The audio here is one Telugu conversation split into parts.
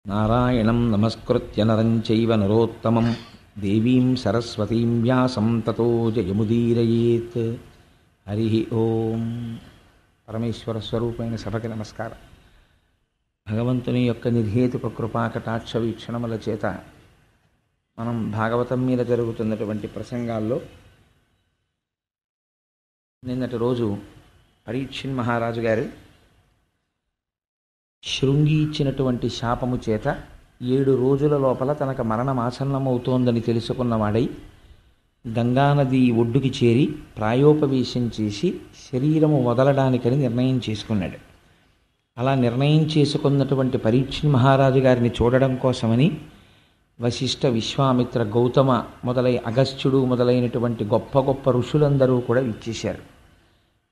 నారాయణం నమస్కృత్య నరం చైవ నరోత్తమం దేవీం సరస్వతీం వ్యాసం తతో జయముదీరయేత్. హరి ఓం. పరమేశ్వర స్వరూపమైన సభకి నమస్కారం. భగవంతుని యొక్క నిర్హేతుక కృపాకటాక్ష వీక్షణముల చేత మనం భాగవతం మీద జరుగుతున్నటువంటి ప్రసంగాల్లో నిన్నటి రోజు పరీక్షిన్ మహారాజు గారు శృంగి ఇచ్చినటువంటి శాపము చేత 7 రోజుల లోపల తనకు మరణం ఆసన్నమవుతోందని తెలుసుకున్నవాడై గంగానది ఒడ్డుకి చేరి ప్రాయోపవేశం చేసి శరీరము వదలడానికని నిర్ణయం చేసుకున్నాడు. అలా నిర్ణయం చేసుకున్నటువంటి పరీక్షిన్ మహారాజు గారిని చూడడం కోసమని వశిష్ఠ, విశ్వామిత్ర, గౌతమ మొదలై అగస్త్యుడు మొదలైనటువంటి గొప్ప గొప్ప ఋషులందరూ కూడా విచ్చేశారు.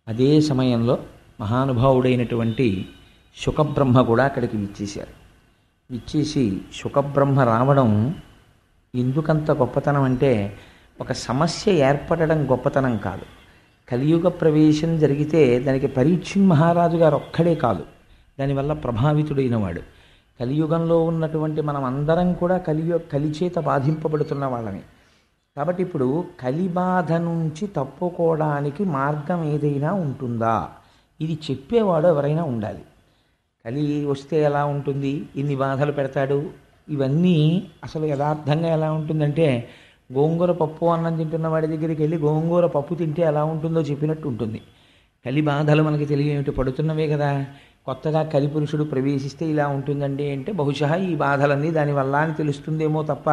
అదే సమయంలో మహానుభావుడైనటువంటి శుకబ్రహ్మ కూడా అక్కడికి విచ్చేశారు. విచ్చేసి శుకబ్రహ్మ రావడం ఎందుకంత గొప్పతనం అంటే, ఒక సమస్య ఏర్పడడం గొప్పతనం కాదు. కలియుగ ప్రవేశం జరిగితే దానికి పరీక్షిన్ మహారాజు గారు ఒక్కడే కాదు, దానివల్ల ప్రభావితుడైన వాడు. కలియుగంలో ఉన్నటువంటి మనం అందరం కూడా కలిచేత బాధింపబడుతున్న వాళ్ళని. కాబట్టి ఇప్పుడు కలిబాధ నుంచి తప్పుకోవడానికి మార్గం ఏదైనా ఉంటుందా, ఇది చెప్పేవాడు ఎవరైనా ఉండాలి. కలి వస్తే ఎలా ఉంటుంది, ఇన్ని బాధలు పెడతాడు, ఇవన్నీ అసలు యథార్థంగా ఎలా ఉంటుందంటే, గోంగూర పప్పు అన్నం తింటున్న వాడి దగ్గరికి వెళ్ళి గోంగూర పప్పు తింటే ఎలా ఉంటుందో చెప్పినట్టు ఉంటుంది. కలి బాధలు మనకి తెలియనివి పడుతున్నవే కదా. కొత్తగా కలిపురుషుడు ప్రవేశిస్తే ఇలా ఉంటుందండి అంటే బహుశా ఈ బాధలన్నీ దానివల్ల అని తెలుస్తుందేమో తప్ప,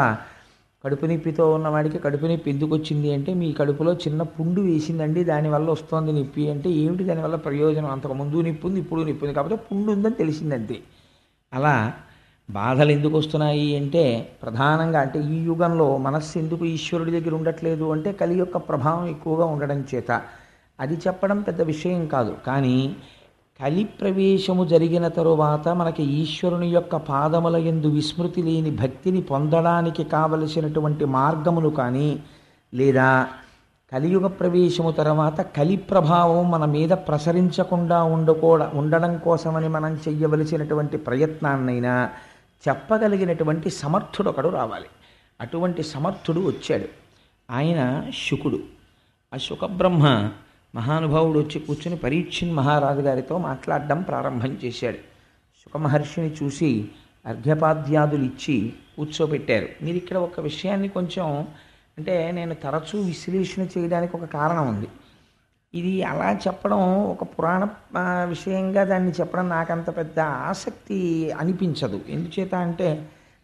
కడుపు నొప్పితో ఉన్నవాడికి కడుపు నొప్పి ఎందుకు వచ్చింది అంటే, మీ కడుపులో చిన్న పుండు వేసిందండి దానివల్ల వస్తోంది నొప్పి అంటే, ఏమిటి దానివల్ల ప్రయోజనం, అంతకుముందు నొప్పి ఉంది ఇప్పుడు నొప్పి ఉంది కాబట్టి పుండు ఉందని తెలిసిందంతే. అలా బాధలు ఎందుకు వస్తున్నాయి అంటే, ప్రధానంగా అంటే ఈ యుగంలో మనస్సు ఎందుకు ఈశ్వరుడి దగ్గర ఉండట్లేదు అంటే, కలి యొక్క ప్రభావం ఎక్కువగా ఉండడం చేత. అది చెప్పడం పెద్ద విషయం కాదు. కానీ కలి ప్రవేశము జరిగిన తరువాత మనకి ఈశ్వరుని యొక్క పాదముల యందు విస్మృతి లేని భక్తిని పొందడానికి కావలసినటువంటి మార్గములు కానీ, లేదా కలియుగ ప్రవేశము తర్వాత కలి ప్రభావం మన మీద ప్రసరించకుండా ఉండడం కోసమని మనం చెయ్యవలసినటువంటి ప్రయత్నాన్నైనా చెప్పగలిగినటువంటి సమర్థుడు ఒకడు రావాలి. అటువంటి సమర్థుడు వచ్చాడు. ఆయన శుకుడు. ఆ శుకబ్రహ్మ మహానుభావుడు వచ్చి కూర్చుని పరీక్షిన్ మహారాజు గారితో మాట్లాడడం ప్రారంభం చేశాడు. శుకమహర్షిని చూసి అర్ఘ్యపాద్యాదులు ఇచ్చి కూర్చోబెట్టారు. మీరు ఇక్కడ ఒక విషయాన్ని కొంచెం అంటే, నేను తరచూ విశ్లేషణ చేయడానికి ఒక కారణం ఉంది. ఇది అలా చెప్పడం ఒక పురాణ విషయంగా దాన్ని చెప్పడం నాకంత పెద్ద ఆసక్తి అనిపించదు. ఎందుచేత అంటే,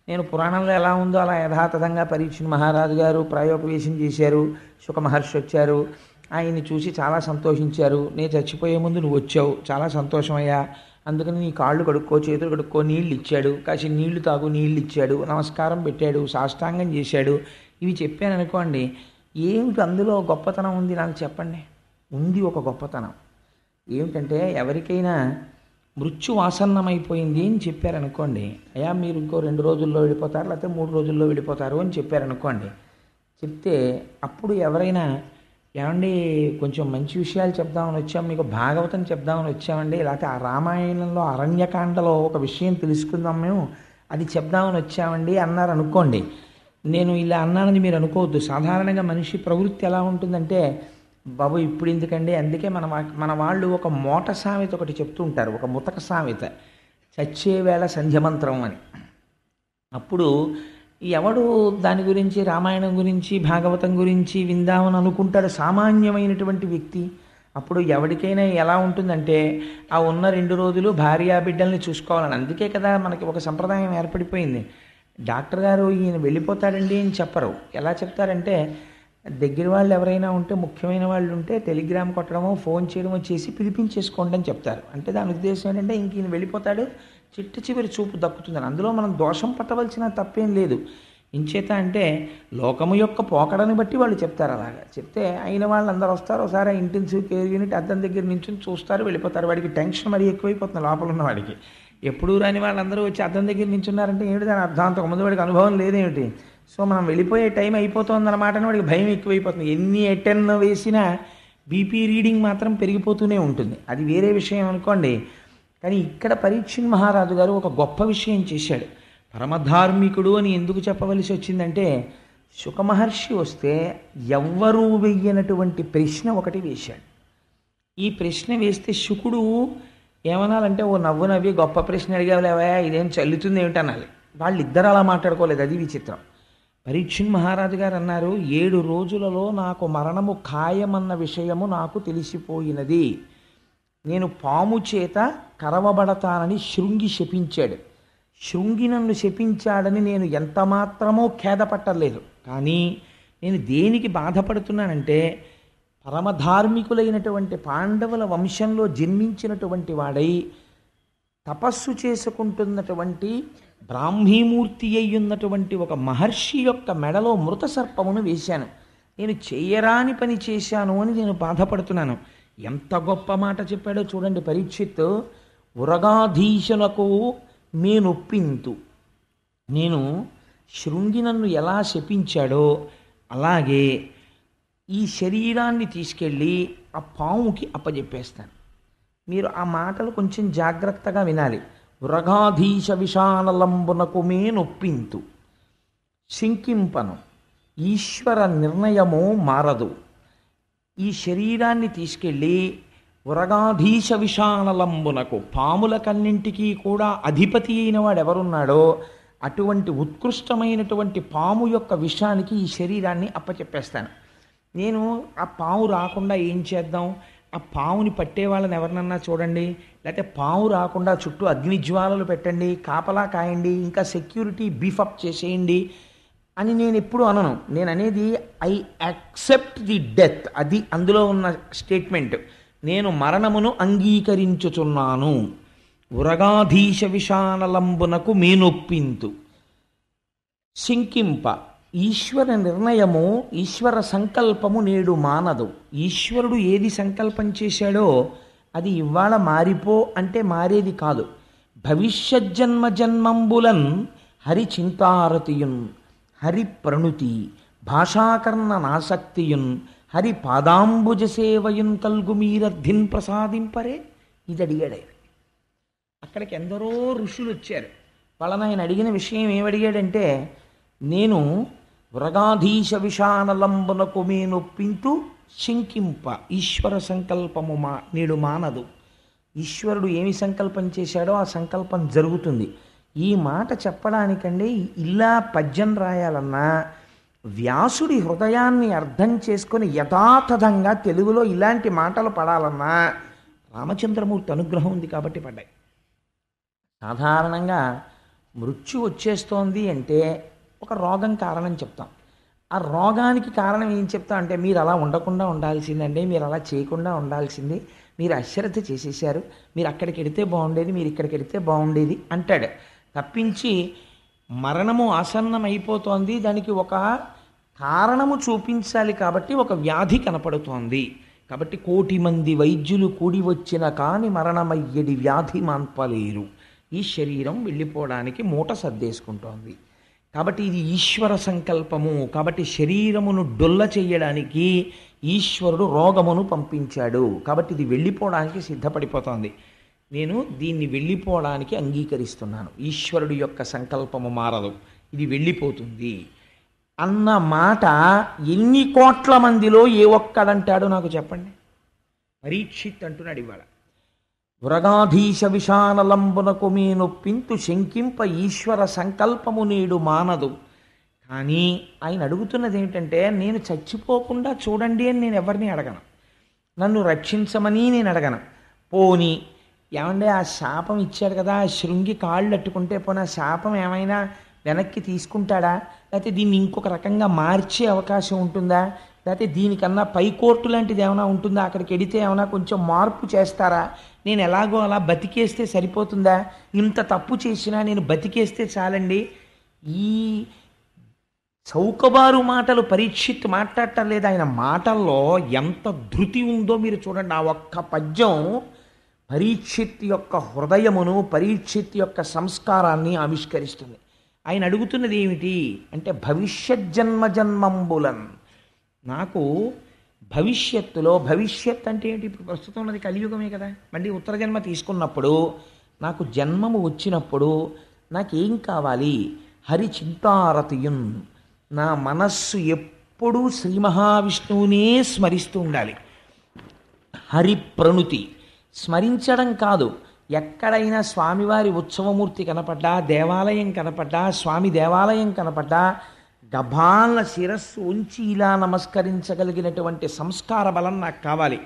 నేను పురాణంలో ఎలా ఉందో అలా యథాతథంగా పరీక్షిన్ మహారాజు గారు ప్రాయోపవేశం చేశారు, శుకమహర్షి వచ్చారు, ఆయన్ని చూసి చాలా సంతోషించారు. నేను చచ్చిపోయే ముందు నువ్వు వచ్చావు, చాలా సంతోషమయ్యా, అందుకని నీ కాళ్ళు కడుక్కో, చేతులు కడుక్కో, నీళ్ళు ఇచ్చాడు, కాసి నీళ్లు తాగు, నీళ్ళు ఇచ్చాడు, నమస్కారం పెట్టాడు, సాష్టాంగం చేశాడు. ఇవి చెప్పాను అనుకోండి, ఏమిటి అందులో గొప్పతనం ఉంది నాకు చెప్పండి. ఉంది ఒక గొప్పతనం. ఏమిటంటే, ఎవరికైనా మృత్యు ఆసన్నమైపోయింది అని చెప్పారనుకోండి, అయ్యా మీరు ఇంకో 2 రోజుల్లో వెళ్ళిపోతారు, లేకపోతే 3 రోజుల్లో వెళ్ళిపోతారు అని చెప్పారనుకోండి. చెప్తే అప్పుడు ఎవరైనా, ఏమండి కొంచెం మంచి విషయాలు చెప్దామని వచ్చాం, మీకు భాగవతం చెప్దామని వచ్చామండి, లేకపోతే ఆ రామాయణంలో అరణ్యకాండలో ఒక విషయం తెలుసుకుందాం మేము, అది చెప్దామని వచ్చామండి అన్నారు అనుకోండి. నేను ఇలా అన్నానని మీరు అనుకోవద్దు. సాధారణంగా మనిషి ప్రవృత్తి ఎలా ఉంటుందంటే, బాబు ఇప్పుడు ఎందుకండి, అందుకే మన వాళ్ళు ఒక మోట సామెత ఒకటి చెప్తూ ఉంటారు, ఒక ముతక సామెత, చచ్చేవేళ సంధ్యమంత్రం అని. అప్పుడు ఎవడు దాని గురించి, రామాయణం గురించి, భాగవతం గురించి విందామని అనుకుంటాడు సామాన్యమైనటువంటి వ్యక్తి. అప్పుడు ఎవరికైనా ఎలా ఉంటుందంటే, ఆ ఉన్న 2 రోజులు భార్యా బిడ్డల్ని చూసుకోవాలని. అందుకే కదా మనకి ఒక సంప్రదాయం ఏర్పడిపోయింది. డాక్టర్ గారు ఈయన వెళ్ళిపోతాడండి అని చెప్పరు. ఎలా చెప్తారంటే, దగ్గర వాళ్ళు ఎవరైనా ఉంటే, ముఖ్యమైన వాళ్ళు ఉంటే టెలిగ్రామ్ కొట్టడమో ఫోన్ చేయడమో చేసి పిలిపించేసుకోండి అని చెప్తారు. అంటే దాని ఉద్దేశం ఏంటంటే, ఇంక ఈయన వెళ్ళిపోతాడు, చిట్ట చివరి చూపు దక్కుతుందని. అందులో మనం దోషం పట్టవలసిన తప్పేం లేదు. ఇంచేత అంటే, లోకము యొక్క పోకడని బట్టి వాళ్ళు చెప్తారు. అలాగా చెప్తే అయిన వాళ్ళందరూ వస్తారు, ఒకసారి ఇంటెన్సివ్ కేర్ యూనిట్ అద్దం దగ్గర నుంచి చూస్తారు, వెళ్ళిపోతారు. వాడికి టెన్షన్ మరీ ఎక్కువైపోతుంది లోపల ఉన్న వాడికి. ఎప్పుడూ రాని వాళ్ళందరూ వచ్చి అద్దం దగ్గర నించున్నారంటే ఏమిటి దాని అర్థం, అంతకుముందు వాడికి అనుభవం లేదేమిటి. సో మనం వెళ్ళిపోయే టైం అయిపోతుంది అన్నమాట అని వాడికి భయం ఎక్కువైపోతుంది. ఎన్ని అటెన్ వేసినా బీపీ రీడింగ్ మాత్రం పెరిగిపోతూనే ఉంటుంది. అది వేరే విషయం అనుకోండి. కానీ ఇక్కడ పరీక్షిన్ మహారాజు గారు ఒక గొప్ప విషయం చేశాడు. పరమధార్మికుడు అని ఎందుకు చెప్పవలసి వచ్చిందంటే, శుకమహర్షి వస్తే ఎవ్వరూ వెయ్యనటువంటి ప్రశ్న ఒకటి వేశాడు. ఈ ప్రశ్న వేస్తే శుకుడు ఏమనాలంటే, ఓ నవ్వు నవ్వి గొప్ప ప్రశ్న అడిగావులేవా, ఇదేం చల్లుతుంది ఏమిటనాలి. వాళ్ళిద్దరు అలా మాట్లాడుకోలేదు, అది విచిత్రం. పరీక్షణ్ మహారాజు గారు అన్నారు, 7 రోజులలో నాకు మరణము ఖాయమన్న విషయము నాకు తెలిసిపోయినది. నేను పాము చేత కరవబడతానని శృంగి శపించాడు. శృంగి నన్ను శపించాడని నేను ఎంత మాత్రమో ఖేదపట్టలేదు. కానీ నేను దేనికి బాధపడుతున్నానంటే, పరమధార్మికులైనటువంటి పాండవుల వంశంలో జన్మించినటువంటి వాడై తపస్సు చేసుకుంటున్నటువంటి బ్రాహ్మీమూర్తి అయ్యున్నటువంటి ఒక మహర్షి యొక్క మెడలో మృత సర్పమును వేశాను. నేను చేయరాని పని చేశాను అని నేను బాధపడుతున్నాను. ఎంత గొప్ప మాట చెప్పాడో చూడండి పరీక్షిత్. ఉరగాధీశులకు మేనొప్పింతు. నేను శృంగి నన్ను ఎలా శపించాడో అలాగే ఈ శరీరాన్ని తీసుకెళ్ళి ఆ పాముకి అప్పజెప్పేస్తాను. మీరు ఆ మాటలు కొంచెం జాగ్రత్తగా వినాలి. ఉరగాధీశ విషానలంబునకు మేనొప్పింతు, శంకింపను, ఈశ్వర నిర్ణయము మారదు. ఈ శరీరాన్ని తీసుకెళ్ళి ఉరగాధీశ విషానలంబునకు, పాములకన్నింటికీ కూడా అధిపతి అయిన వాడు ఎవరున్నాడో అటువంటి ఉత్కృష్టమైనటువంటి పాము యొక్క విషానికి ఈ శరీరాన్ని అప్పచెప్పేస్తాను. నేను ఆ పాము రాకుండా ఏం చేద్దాం, ఆ పాముని పట్టే వాళ్ళని ఎవరినన్నా చూడండి, లేకపోతే పాము రాకుండా చుట్టూ అగ్నిజ్వాలలు పెట్టండి, కాపలా కాయండి, ఇంకా సెక్యూరిటీ బీఫప్ చేసేయండి అని నేను ఎప్పుడు అనను. నేను అనేది ఐ యాక్సెప్ట్ ది డెత్. అది అందులో ఉన్న స్టేట్మెంట్. నేను మరణమును అంగీకరించుచున్నాను. ఉరగాధీశ విషానలంబునకు మేనొప్పింతు, శంకింప, ఈశ్వర నిర్ణయము, ఈశ్వర సంకల్పము నేడు మానదు. ఈశ్వరుడు ఏది సంకల్పం చేశాడో అది ఇవాళ మారిపో అంటే మారేది కాదు. భవిష్యజ్జన్మ జన్మంబులన్ హరి చింతారతియున్, హరి ప్రణుతి, భాషాకర్ణ నాసక్తియున్, హరి పాదాంబుజ సేవయున్ కల్గు మీరర్థిన్ ప్రసాదింపరే. ఇది అడిగాడు ఆయన. అక్కడికి ఎందరో ఋషులు వచ్చారు. వాళ్ళని ఆయన అడిగిన విషయం ఏమడిగాడంటే, నేను వృగాధీశ విషానలంబునకు మేనొప్పింతు శంకింప, ఈశ్వర సంకల్పము నేడు మానదు. ఈశ్వరుడు ఏమి సంకల్పం చేశాడో ఆ సంకల్పం జరుగుతుంది. ఈ మాట చెప్పడానికండి ఇలా పద్యం రాయాలన్నా, వ్యాసుడి హృదయాన్ని అర్థం చేసుకొని యథాతథంగా తెలుగులో ఇలాంటి మాటలు పడాలన్నా రామచంద్రమూర్తి అనుగ్రహం ఉంది కాబట్టి పడ్డాయి. సాధారణంగా మృత్యు వచ్చేస్తోంది అంటే ఒక రోగం కారణం చెప్తాం. ఆ రోగానికి కారణం ఏం చెప్తాం అంటే, మీరు అలా ఉండకుండా ఉండాల్సిందండి, మీరు అలా చేయకుండా ఉండాల్సింది, మీరు అశ్రద్ధ చేసేసారు, మీరు అక్కడికి వెడితే బాగుండేది, మీరు ఇక్కడికి వెడితే బాగుండేది అంటాడు. తప్పించి మరణము ఆసన్నం అయిపోతోంది, దానికి ఒక కారణము చూపించాలి కాబట్టి ఒక వ్యాధి కనపడుతోంది కాబట్టి 1,000,000 మంది వైద్యులు కూడి వచ్చిన కాని మరణమయ్యడి వ్యాధి మాన్పలేరు. ఈ శరీరం వెళ్ళిపోవడానికి మూట సర్దేసుకుంటోంది కాబట్టి ఇది ఈశ్వర సంకల్పము. కాబట్టి శరీరమును డొల్ల చేయడానికి ఈశ్వరుడు రోగమును పంపించాడు. కాబట్టి ఇది వెళ్ళిపోవడానికి సిద్ధపడిపోతోంది. నేను దీన్ని వెళ్ళిపోవడానికి అంగీకరిస్తున్నాను. ఈశ్వరుడు యొక్క సంకల్పము మారదు, ఇది వెళ్ళిపోతుంది అన్న మాట ఎన్ని కోట్ల మందిలో ఏ ఒక్కడంటాడో నాకు చెప్పండి. పరీక్షిత్ అంటున్నాడు ఇవాళ, వృగాధీశ విషానలంబునకు మేనొప్పింతు శంకింప, ఈశ్వర సంకల్పము నేడు మానదు. కానీ ఆయన అడుగుతున్నది ఏమిటంటే, నేను చచ్చిపోకుండా చూడండి అని నేను ఎవరిని అడగను, నన్ను రక్షించమని నేను అడగను. పోని ఏమంటే ఆ శాపం ఇచ్చాడు కదా, ఆ శృంగి కాళ్ళు అట్టుకుంటే పోనీ ఆ శాపం ఏమైనా వెనక్కి తీసుకుంటాడా, లేకపోతే దీన్ని ఇంకొక రకంగా మార్చే అవకాశం ఉంటుందా, లేకపోతే దీనికన్నా పై కోర్టు లాంటిది ఏమైనా ఉంటుందా, అక్కడికి వెడితే ఏమైనా కొంచెం మార్పు చేస్తారా, నేను ఎలాగో అలా బతికేస్తే సరిపోతుందా, ఇంత తప్పు చేసినా నేను బతికేస్తే చాలండి. ఈ చౌకబారు మాటలు పరీక్షిత్ మాట్లాడటం లేదు. ఆయన మాటల్లో ఎంత ధృతి ఉందో మీరు చూడండి. ఆ ఒక్క పద్యం పరీక్షిత్ యొక్క హృదయమును, పరీక్షిత్ యొక్క సంస్కారాన్ని ఆవిష్కరిస్తుంది. ఆయన అడుగుతున్నది ఏమిటి అంటే, భవిష్యజ్జన్మ జన్మంబులన్, నాకు భవిష్యత్తులో, భవిష్యత్ అంటే ఏంటి, ఇప్పుడు ప్రస్తుతం ఉన్నది కలియుగమే కదా, మళ్ళీ ఉత్తర జన్మ తీసుకున్నప్పుడు నాకు జన్మము వచ్చినప్పుడు నాకేం కావాలి? హరి చింతారతియున్, నా మనస్సు ఎప్పుడూ శ్రీ మహావిష్ణువునే స్మరిస్తూ ఉండాలి. హరి ప్రణుతి, స్మరించడం కాదు, ఎక్కడైనా స్వామివారి ఉత్సవమూర్తి కనపడ్డా, దేవాలయం కనపడ్డా, స్వామి దేవాలయం కనపడ్డా గభాల శిరస్సు ఉంచి ఇలా నమస్కరించగలిగినటువంటి సంస్కార బలం నాకు కావాలి.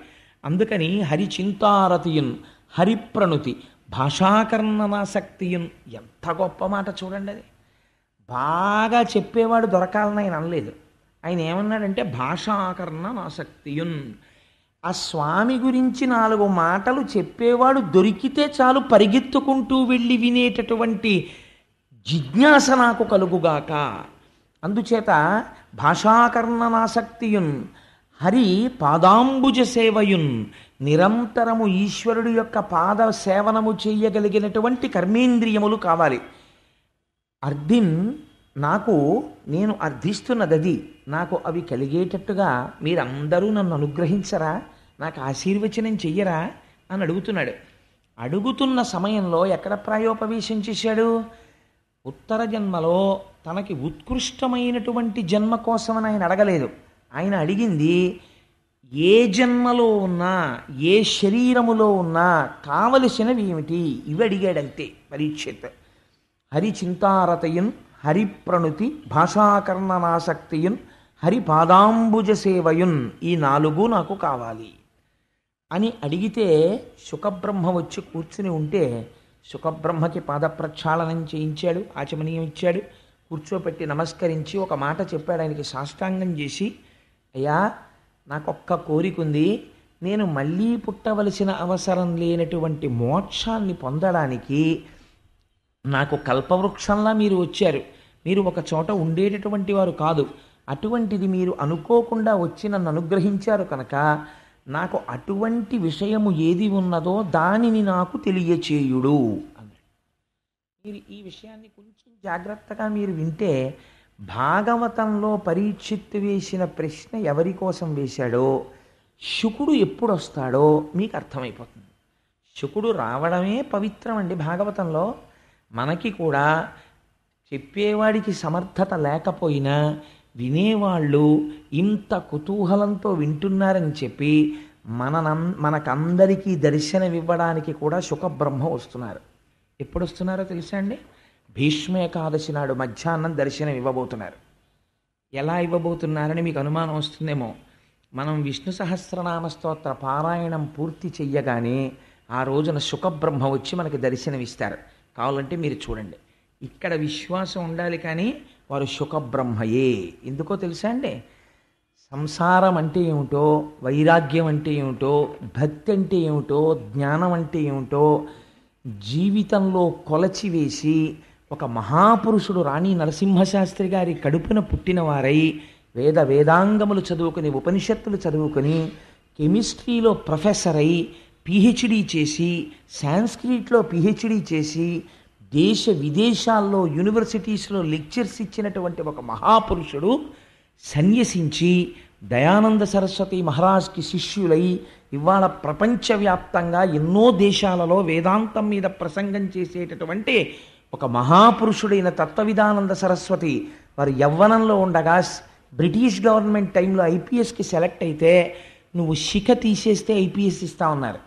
అందుకని హరి చింతారతియున్, హరిప్రణుతి, భాషాకర్ణనాసక్తియున్. ఎంత గొప్ప మాట చూడండి అది. బాగా చెప్పేవాడు దొరకాలని ఆయన అనలేదు. ఆయన ఏమన్నాడంటే భాషాకర్ణనాసక్తియున్. ఆ స్వామి గురించి 4 మాటలు చెప్పేవాడు దొరికితే చాలు పరిగెత్తుకుంటూ వెళ్ళి వినేటటువంటి జిజ్ఞాస నాకు కలుగుగాక. అందుచేత భాషాకర్ణనాసక్తియున్, హరి పాదాంబుజ సేవయున్, నిరంతరము ఈశ్వరుడు యొక్క పాద సేవనము చేయగలిగినటువంటి కర్మేంద్రియములు కావాలి. అర్ధిన్, నేను అర్థిస్తున్నది నాకు అవి కలిగేటట్టుగా మీరందరూ నన్ను అనుగ్రహించరా, నాకు ఆశీర్వచనం చెయ్యరా అని అడుగుతున్నాడు. అడుగుతున్న సమయంలో ఎక్కడ ప్రాయోపవేశం చేశాడు? ఉత్తర జన్మలో తనకి ఉత్కృష్టమైనటువంటి జన్మ కోసమని ఆయన అడగలేదు. ఆయన అడిగింది ఏ జన్మలో ఉన్నా, ఏ శరీరములో ఉన్నా కావలసినవి ఏమిటి, ఇవి అడిగాడంతే పరీక్షిత్. హరి చింతారతయున్, హరి ప్రణుతి, భాషాకర్ణనాసక్తియున్, హరి పాదాంబుజ సేవయున్, ఈ 4 నాకు కావాలి అని అడిగితే శుకబ్రహ్మ వచ్చి కూర్చుని ఉంటే శుకబ్రహ్మకి పాదప్రక్షాళనం చేయించాడు, ఆచమనీయం ఇచ్చాడు, కూర్చోపెట్టి నమస్కరించి ఒక మాట చెప్పాడు. ఆయనకి సాష్టాంగం చేసి, అయ్యా నాకొక్క కోరిక ఉంది, నేను మళ్ళీ పుట్టవలసిన అవసరం లేనటువంటి మోక్షాన్ని పొందడానికి నాకు కల్పవృక్షంలా మీరు వచ్చారు. మీరు ఒక చోట ఉండేటటువంటి వారు కాదు, అటువంటిది మీరు అనుకోకుండా వచ్చి నన్ను అనుగ్రహించారు కనుక నాకు అటువంటి విషయము ఏది ఉన్నదో దానిని నాకు తెలియచేయుడు అన్నాడు. మీరు ఈ విషయాన్ని కొంచెం జాగ్రత్తగా మీరు వింటే భాగవతంలో పరీక్షిత్తు వేసిన ప్రశ్న ఎవరి కోసం వేశాడో, శుకుడు ఎప్పుడు వస్తాడో మీకు అర్థమైపోతుంది. శుకుడు రావడమే పవిత్రం అండి భాగవతంలో. మనకి కూడా చెప్పేవాడికి సమర్థత లేకపోయినా వినేవాళ్ళు ఇంత కుతూహలంతో వింటున్నారని చెప్పి మనకందరికీ దర్శనమివ్వడానికి కూడా శుకబ్రహ్మ వస్తున్నారు. ఎప్పుడు వస్తున్నారో తెలుసా అండి? భీష్మ ఏకాదశి నాడు మధ్యాహ్నం దర్శనం ఇవ్వబోతున్నారు. ఎలా ఇవ్వబోతున్నారని మీకు అనుమానం వస్తుందేమో. మనం విష్ణు సహస్రనామ స్తోత్ర పారాయణం పూర్తి చెయ్యగానే ఆ రోజున శుకబ్రహ్మ వచ్చి మనకి దర్శనమిస్తారు. కావాలంటే మీరు చూడండి. ఇక్కడ విశ్వాసం ఉండాలి, కానీ వారు శుకబ్రహ్మయే. ఎందుకో తెలుసా అండి? సంసారం అంటే ఏమిటో, వైరాగ్యం అంటే ఏమిటో, భక్తి అంటే ఏమిటో, జ్ఞానం అంటే ఏమిటో జీవితంలో కొలచివేసి ఒక మహాపురుషుడు రాణి నరసింహశాస్త్రి గారి కడుపున పుట్టినవారై వేదాంగములు చదువుకుని, ఉపనిషత్తులు చదువుకొని, కెమిస్ట్రీలో ప్రొఫెసర్ అయి పిహెచ్డి చేసి, సాంస్క్రిట్లో పిహెచ్డి చేసి, దేశ విదేశాల్లో యూనివర్సిటీస్లో లెక్చర్స్ ఇచ్చినటువంటి ఒక మహాపురుషుడు సన్యసించి దయానంద సరస్వతి మహారాజ్కి శిష్యులై ఇవాళ ప్రపంచవ్యాప్తంగా ఎన్నో దేశాలలో వేదాంతం మీద ప్రసంగం చేసేటటువంటి ఒక మహాపురుషుడైన తత్వవిధానంద సరస్వతి వారు యవ్వనంలో ఉండగా బ్రిటిష్ గవర్నమెంట్ టైంలో ఐపీఎస్కి సెలెక్ట్ అయితే నువ్వు శిఖ తీసేస్తే ఐపీఎస్ ఇస్తా ఉన్నారు.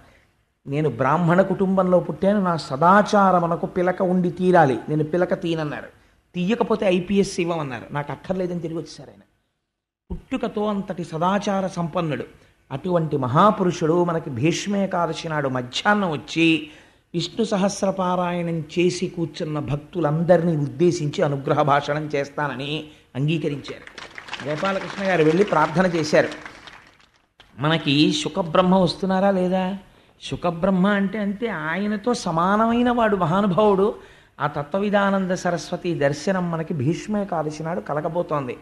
నేను బ్రాహ్మణ కుటుంబంలో పుట్టాను, నా సదాచారమునకు పిలక ఉండి తీరాలి, నేను పిలక తీనన్నారు. తీయకపోతే ఐపీఎస్ ఇవ్వమన్నారు. నాకు అక్కర్లేదని తిరిగి వచ్చేసారు ఆయన. పుట్టుకతో అంతటి సదాచార సంపన్నుడు అటువంటి మహాపురుషుడు మనకి భీష్మేకాదశి నాడు మధ్యాహ్నం వచ్చి విష్ణు సహస్రపారాయణం చేసి కూర్చున్న భక్తులందరినీ ఉద్దేశించి అనుగ్రహ భాషణం చేస్తానని అంగీకరించారు. గోపాలకృష్ణ గారు వెళ్ళి ప్రార్థన చేశారు. మనకి శుకబ్రహ్మ వస్తున్నారా లేదా? శుకబ్రహ్మ అంటే అంతే, ఆయనతో సమానమైన వాడు మహానుభావుడు. ఆ తత్వవిధానంద సరస్వతి దర్శనం మనకి భీష్మ ఏకాదశి నాడు కలగబోతోంది.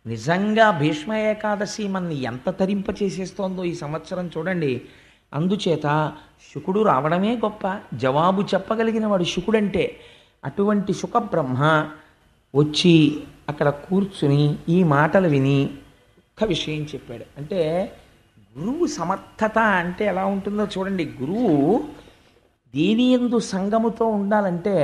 నిజంగా భీష్మ ఏకాదశి మనని ఎంత తరింప చేసేస్తోందో ఈ సంవత్సరం చూడండి. అందుచేత శుకుడు రావడమే గొప్ప, జవాబు చెప్పగలిగిన వాడు శుకుడంటే. అటువంటి శుకబ్రహ్మ వచ్చి అక్కడ కూర్చుని ఈ మాటలు విని ఒక్క విషయం చెప్పాడు. అంటే గురువు సమర్థత అంటే ఎలా ఉంటుందో చూడండి. గురువు దేని యందు సంగముతో ఉండాలంటే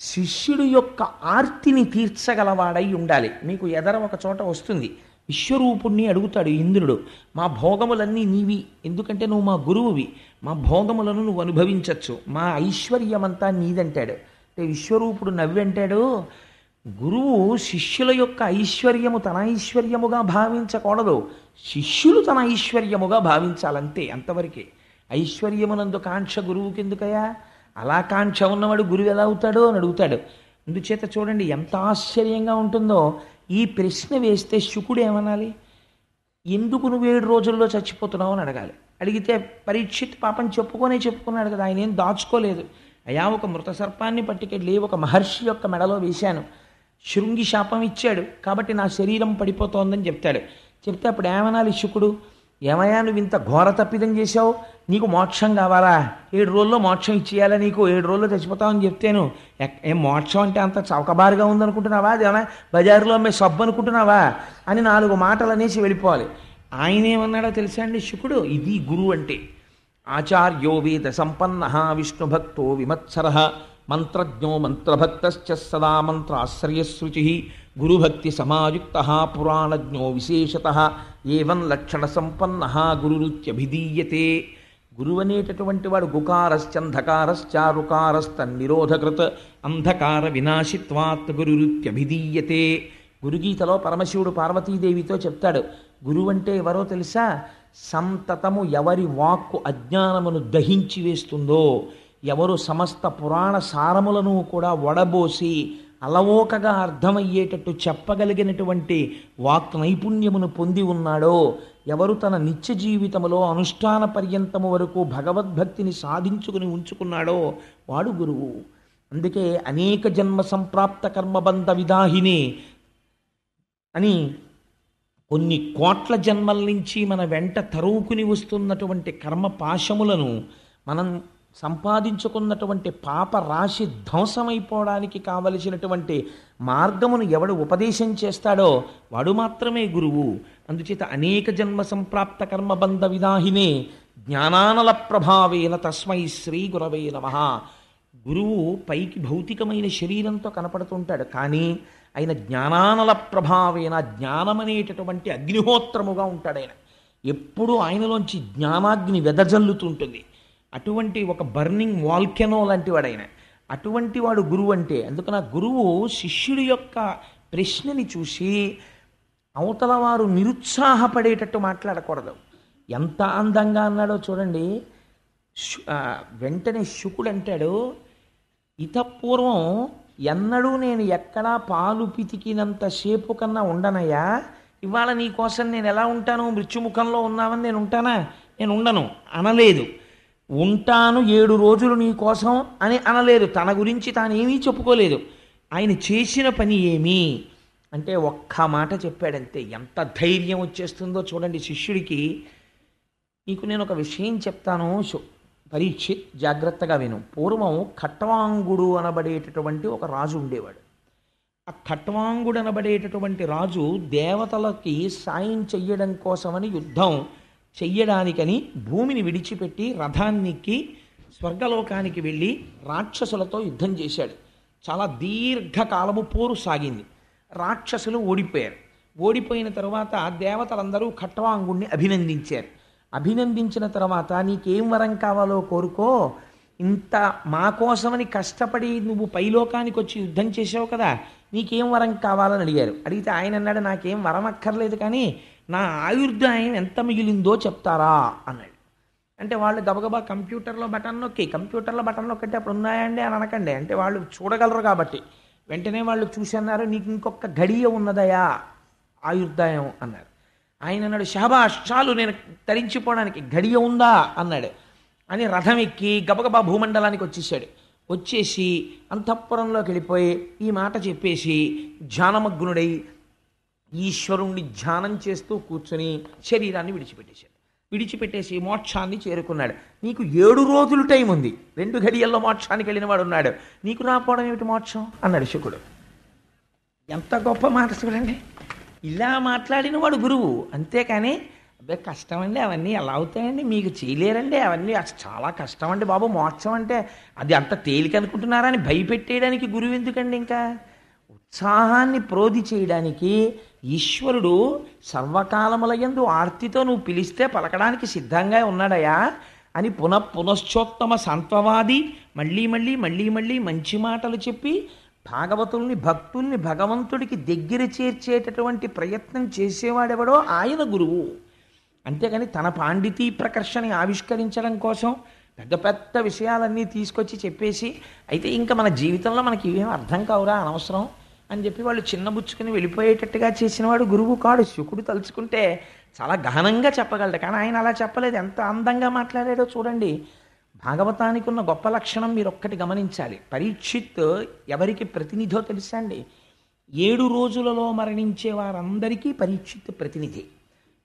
శిష్యుడు యొక్క ఆర్తిని తీర్చగలవాడై ఉండాలి. మీకు ఎదర ఒక చోట వస్తుంది, విశ్వరూపుణ్ణి అడుగుతాడు ఇంద్రుడు, మా భోగములన్నీ నీవి, ఎందుకంటే నువ్వు మా గురువువి, మా భోగములను నువ్వు అనుభవించవచ్చు, మా ఐశ్వర్యమంతా నీదంటాడు. అంటే విశ్వరూపుడు నవ్వంటాడు, గురువు శిష్యుల యొక్క ఐశ్వర్యము తన ఐశ్వర్యముగా భావించకూడదు, శిష్యులు తన ఐశ్వర్యముగా భావించాలంతే, అంతవరకే. ఐశ్వర్యమునందు కాంక్ష గురువుకి ఎందుకయా? అలా కాంక్ష ఉన్నవాడు గురువు ఎలా అవుతాడో అని అడుగుతాడు. అందుచేత చూడండి ఎంత ఆశ్చర్యంగా ఉంటుందో. ఈ ప్రశ్న వేస్తే శుకుడు ఏమనాలి? ఎందుకు నువ్వు 7 రోజుల్లో చచ్చిపోతున్నావు అని అడగాలి. అడిగితే పరీక్షిత్ పాపం చెప్పుకున్నాడు కదా, ఆయన ఏం దాచుకోలేదు. అయా ఒక మృత సర్పాన్ని పట్టుకెళ్ళి ఒక మహర్షి యొక్క మెడలో వేశాను, శృంగి శాపం ఇచ్చాడు కాబట్టి నా శరీరం పడిపోతోందని చెప్తాడు. చెప్తే అప్పుడు ఏమనాలి శుకుడు? ఏమయ్యా నువ్వు ఇంత ఘోర తప్పిదం చేశావు, నీకు మోక్షం కావాలా? 7 రోజుల్లో మోక్షం ఇచ్చేయాలా నీకు? 7 రోజుల్లో చచ్చిపోతావని చెప్తేను ఏం మోక్షం అంటే అంత చౌకబారుగా ఉందనుకుంటున్నావా? అదేమన్నా బజారులో అమ్మే సబ్బు అనుకుంటున్నావా అని 4 మాటలు అనేసి వెళ్ళిపోవాలి. ఆయన ఏమన్నాడో తెలుసా అండి శుకుడు? ఇది గురువు అంటే. ఆచార్యో వేద సంపన్న విష్ణుభక్తో విమత్సర మంత్రజ్ఞో మంత్రభక్తశ్చ సదా మంత్రాశ్రయశృచి గురుభక్తి సమాయుక్త పురాణజ్ఞో విశేషత ఏవం లక్షణ సంపన్న గురురుత్యభిధీయతే. గురువు అనేటటువంటి వాడు గుకారశ్చంధకారశ్చారుకారస్తన్నిరోధకృత్ అంధకార వినాశిత్వాత్ గురురుత్యభిధీయతే. గురుగీతలో పరమశివుడు పార్వతీదేవితో చెప్తాడు, గురువు అంటే ఎవరో తెలుసా? సంతతము ఎవరి వాక్కు అజ్ఞానమును దహించి వేస్తుందో, ఎవరు సమస్త పురాణ సారములను కూడా వడబోసి అలవోకగా అర్థమయ్యేటట్టు చెప్పగలిగినటువంటి వాక్ నైపుణ్యమును పొంది ఉన్నాడో, ఎవరు తన నిత్య జీవితములో అనుష్ఠాన పర్యంతము వరకు భగవద్భక్తిని సాధించుకుని ఉంచుకున్నాడో వాడు గురువు. అందుకే అనేక జన్మ సంప్రాప్త కర్మబంధ విదాహిని అని కొన్ని కోట్ల జన్మల నుంచి మన వెంట తరువుకుని వస్తున్నటువంటి కర్మ పాశములను మనం సంపాదించుకున్నటువంటి పాప రాశి ధ్వంసమైపోవడానికి కావలసినటువంటి మార్గమును ఎవడు ఉపదేశం చేస్తాడో వాడు మాత్రమే గురువు. అందుచేత అనేక జన్మ సంప్రాప్త కర్మబంధ విదాహినే జ్ఞానానల ప్రభావేన తస్మై శ్రీ గురవే నమః. గురువు పైకి భౌతికమైన శరీరంతో కనపడుతుంటాడు, కానీ ఆయన జ్ఞానానల ప్రభావేన జ్ఞానమనేటటువంటి అగ్నిహోత్రముగా ఉంటాడు. ఆయన ఎప్పుడూ ఆయనలోంచి జ్ఞానాగ్ని వెదజల్లుతుంటుంది. అటువంటి ఒక బర్నింగ్ వాల్కెనో లాంటి వాడు ఆయన. అటువంటి వాడు గురువు అంటే. అందుకని గురువు శిష్యుడి యొక్క ప్రశ్నని చూసి అవతల వారు నిరుత్సాహపడేటట్టు మాట్లాడకూడదు. ఎంత అందంగా అన్నాడో చూడండి. వెంటనే శుకుడు అంటాడు, ఇతపూర్వం ఎన్నడూ నేను ఎక్కడా పాలు పితికినంత సేపు కన్నా ఉండనయ్యా, ఇవాళ నీ కోసం నేను ఎలా ఉంటాను? మృత్యుముఖంలో ఉన్నామని నేను ఉంటానా? నేను ఉండను అనలేదు. ఉంటాను 7 రోజులు నీ కోసం అని అనలేదు. తన గురించి తానేమీ చెప్పుకోలేదు. ఆయన చేసిన పని ఏమి అంటే ఒక్క మాట చెప్పాడంతే. ఎంత ధైర్యం వచ్చేస్తుందో చూడండి శిష్యుడికి. నీకు నేను ఒక విషయం చెప్తాను పరీక్షిత్, జాగ్రత్తగా విను. పూర్వం ఖట్వాంగుడు అనబడేటటువంటి ఒక రాజు ఉండేవాడు. ఆ ఖట్వాంగుడు అనబడేటటువంటి రాజు దేవతలకి సాయం చెయ్యడం కోసమని యుద్ధం చెయ్యడానికని భూమిని విడిచిపెట్టి రథానికి స్వర్గలోకానికి వెళ్ళి రాక్షసులతో యుద్ధం చేశాడు. చాలా దీర్ఘకాలము పోరు సాగింది. రాక్షసులు ఓడిపోయారు. ఓడిపోయిన తర్వాత దేవతలందరూ ఖట్వాంగుణ్ణి అభినందించారు. అభినందించిన తర్వాత నీకేం వరం కావాలో కోరుకో, ఇంత మా కోసమని కష్టపడి నువ్వు పైలోకానికి వచ్చి యుద్ధం చేసావు కదా, నీకేం వరం కావాలని అడిగారు. అడిగితే ఆయన అన్నాడు, నాకేం వరం అక్కర్లేదు, కానీ నా ఆయుర్దాయం ఎంత మిగిలిందో చెప్తారా అన్నాడు. అంటే వాళ్ళు గబగబా కంప్యూటర్లో బటన్ నొక్కితే అప్పుడు ఉన్నాయండి అని అనకండి, అంటే వాళ్ళు చూడగలరు కాబట్టి వెంటనే వాళ్ళు చూసి అన్నారు, నీకు ఇంకొక గడియ ఉన్నదయా ఆయుర్దాయం అన్నారు. ఆయన అన్నాడు, షహబాష్ చాలు నేను తరించిపోవడానికి గడియ ఉందా అన్నాడు. అని రథం ఎక్కి గబగబా భూమండలానికి వచ్చేసాడు. వచ్చేసి అంతఃపురంలోకి వెళ్ళిపోయి ఈ మాట చెప్పేసి ధ్యానమగ్నుడై ఈశ్వరుణ్ణి ధ్యానం చేస్తూ కూర్చొని శరీరాన్ని విడిచిపెట్టేసి మోక్షాన్ని చేరుకున్నాడు. నీకు 7 రోజులు టైం ఉంది, 2 గడియల్లో మోక్షానికి వెళ్ళిన వాడు ఉన్నాడు, నీకు రాపోవడం ఏమిటి మోక్షం అన్నాడు శుకుడు. ఎంత గొప్ప మాట చూడండి. ఇలా మాట్లాడిన వాడు గురువు. అంతేకాని అదే కష్టం అండి, అవన్నీ ఎలా అవుతాయండి, మీకు చేయలేరండి అవన్నీ, అసలు చాలా కష్టం అండి బాబు మోక్షం అంటే. అది అంత తేలిక అనుకుంటున్నారా అని భయపెట్టేయడానికి గురువు ఎందుకండి ఇంకా. ఉత్సాహాన్ని ప్రోధి చేయడానికి ఈశ్వరుడు సర్వకాలములయందు ఆర్తితో నువ్వు పిలిస్తే పలకడానికి సిద్ధంగా ఉన్నాడయా అని పునశ్చోత్తమ సంత్వవాది మళ్ళీ మళ్ళీ మళ్ళీ మళ్ళీ మంచి మాటలు చెప్పి భాగవతుల్ని భక్తుల్ని భగవంతుడికి దగ్గర చేర్చేటటువంటి ప్రయత్నం చేసేవాడెవడో ఆయన గురువు. అంతేగాని తన పాండితీ ప్రకర్షని ఆవిష్కరించడం కోసం పెద్ద పెద్ద విషయాలన్నీ తీసుకొచ్చి చెప్పేసి అయితే ఇంకా మన జీవితంలో మనకి ఇవేం అర్థం కావురా అనవసరం అని చెప్పి వాళ్ళు చిన్నబుచ్చుకుని వెళ్ళిపోయేటట్టుగా చేసినవాడు గురువు కాడు. శుకుడు తలుచుకుంటే చాలా గహనంగా చెప్పగలడు, కానీ ఆయన అలా చెప్పలేదు. ఎంత అందంగా మాట్లాడాడో చూడండి. భాగవతానికి ఉన్న గొప్ప లక్షణం మీరు ఒక్కటి గమనించాలి. పరీక్షిత్ ఎవరికి ప్రతినిధో తెలుసా అండి? 7 రోజులలో మరణించే వారందరికీ పరీక్షిత్ ప్రతినిధి.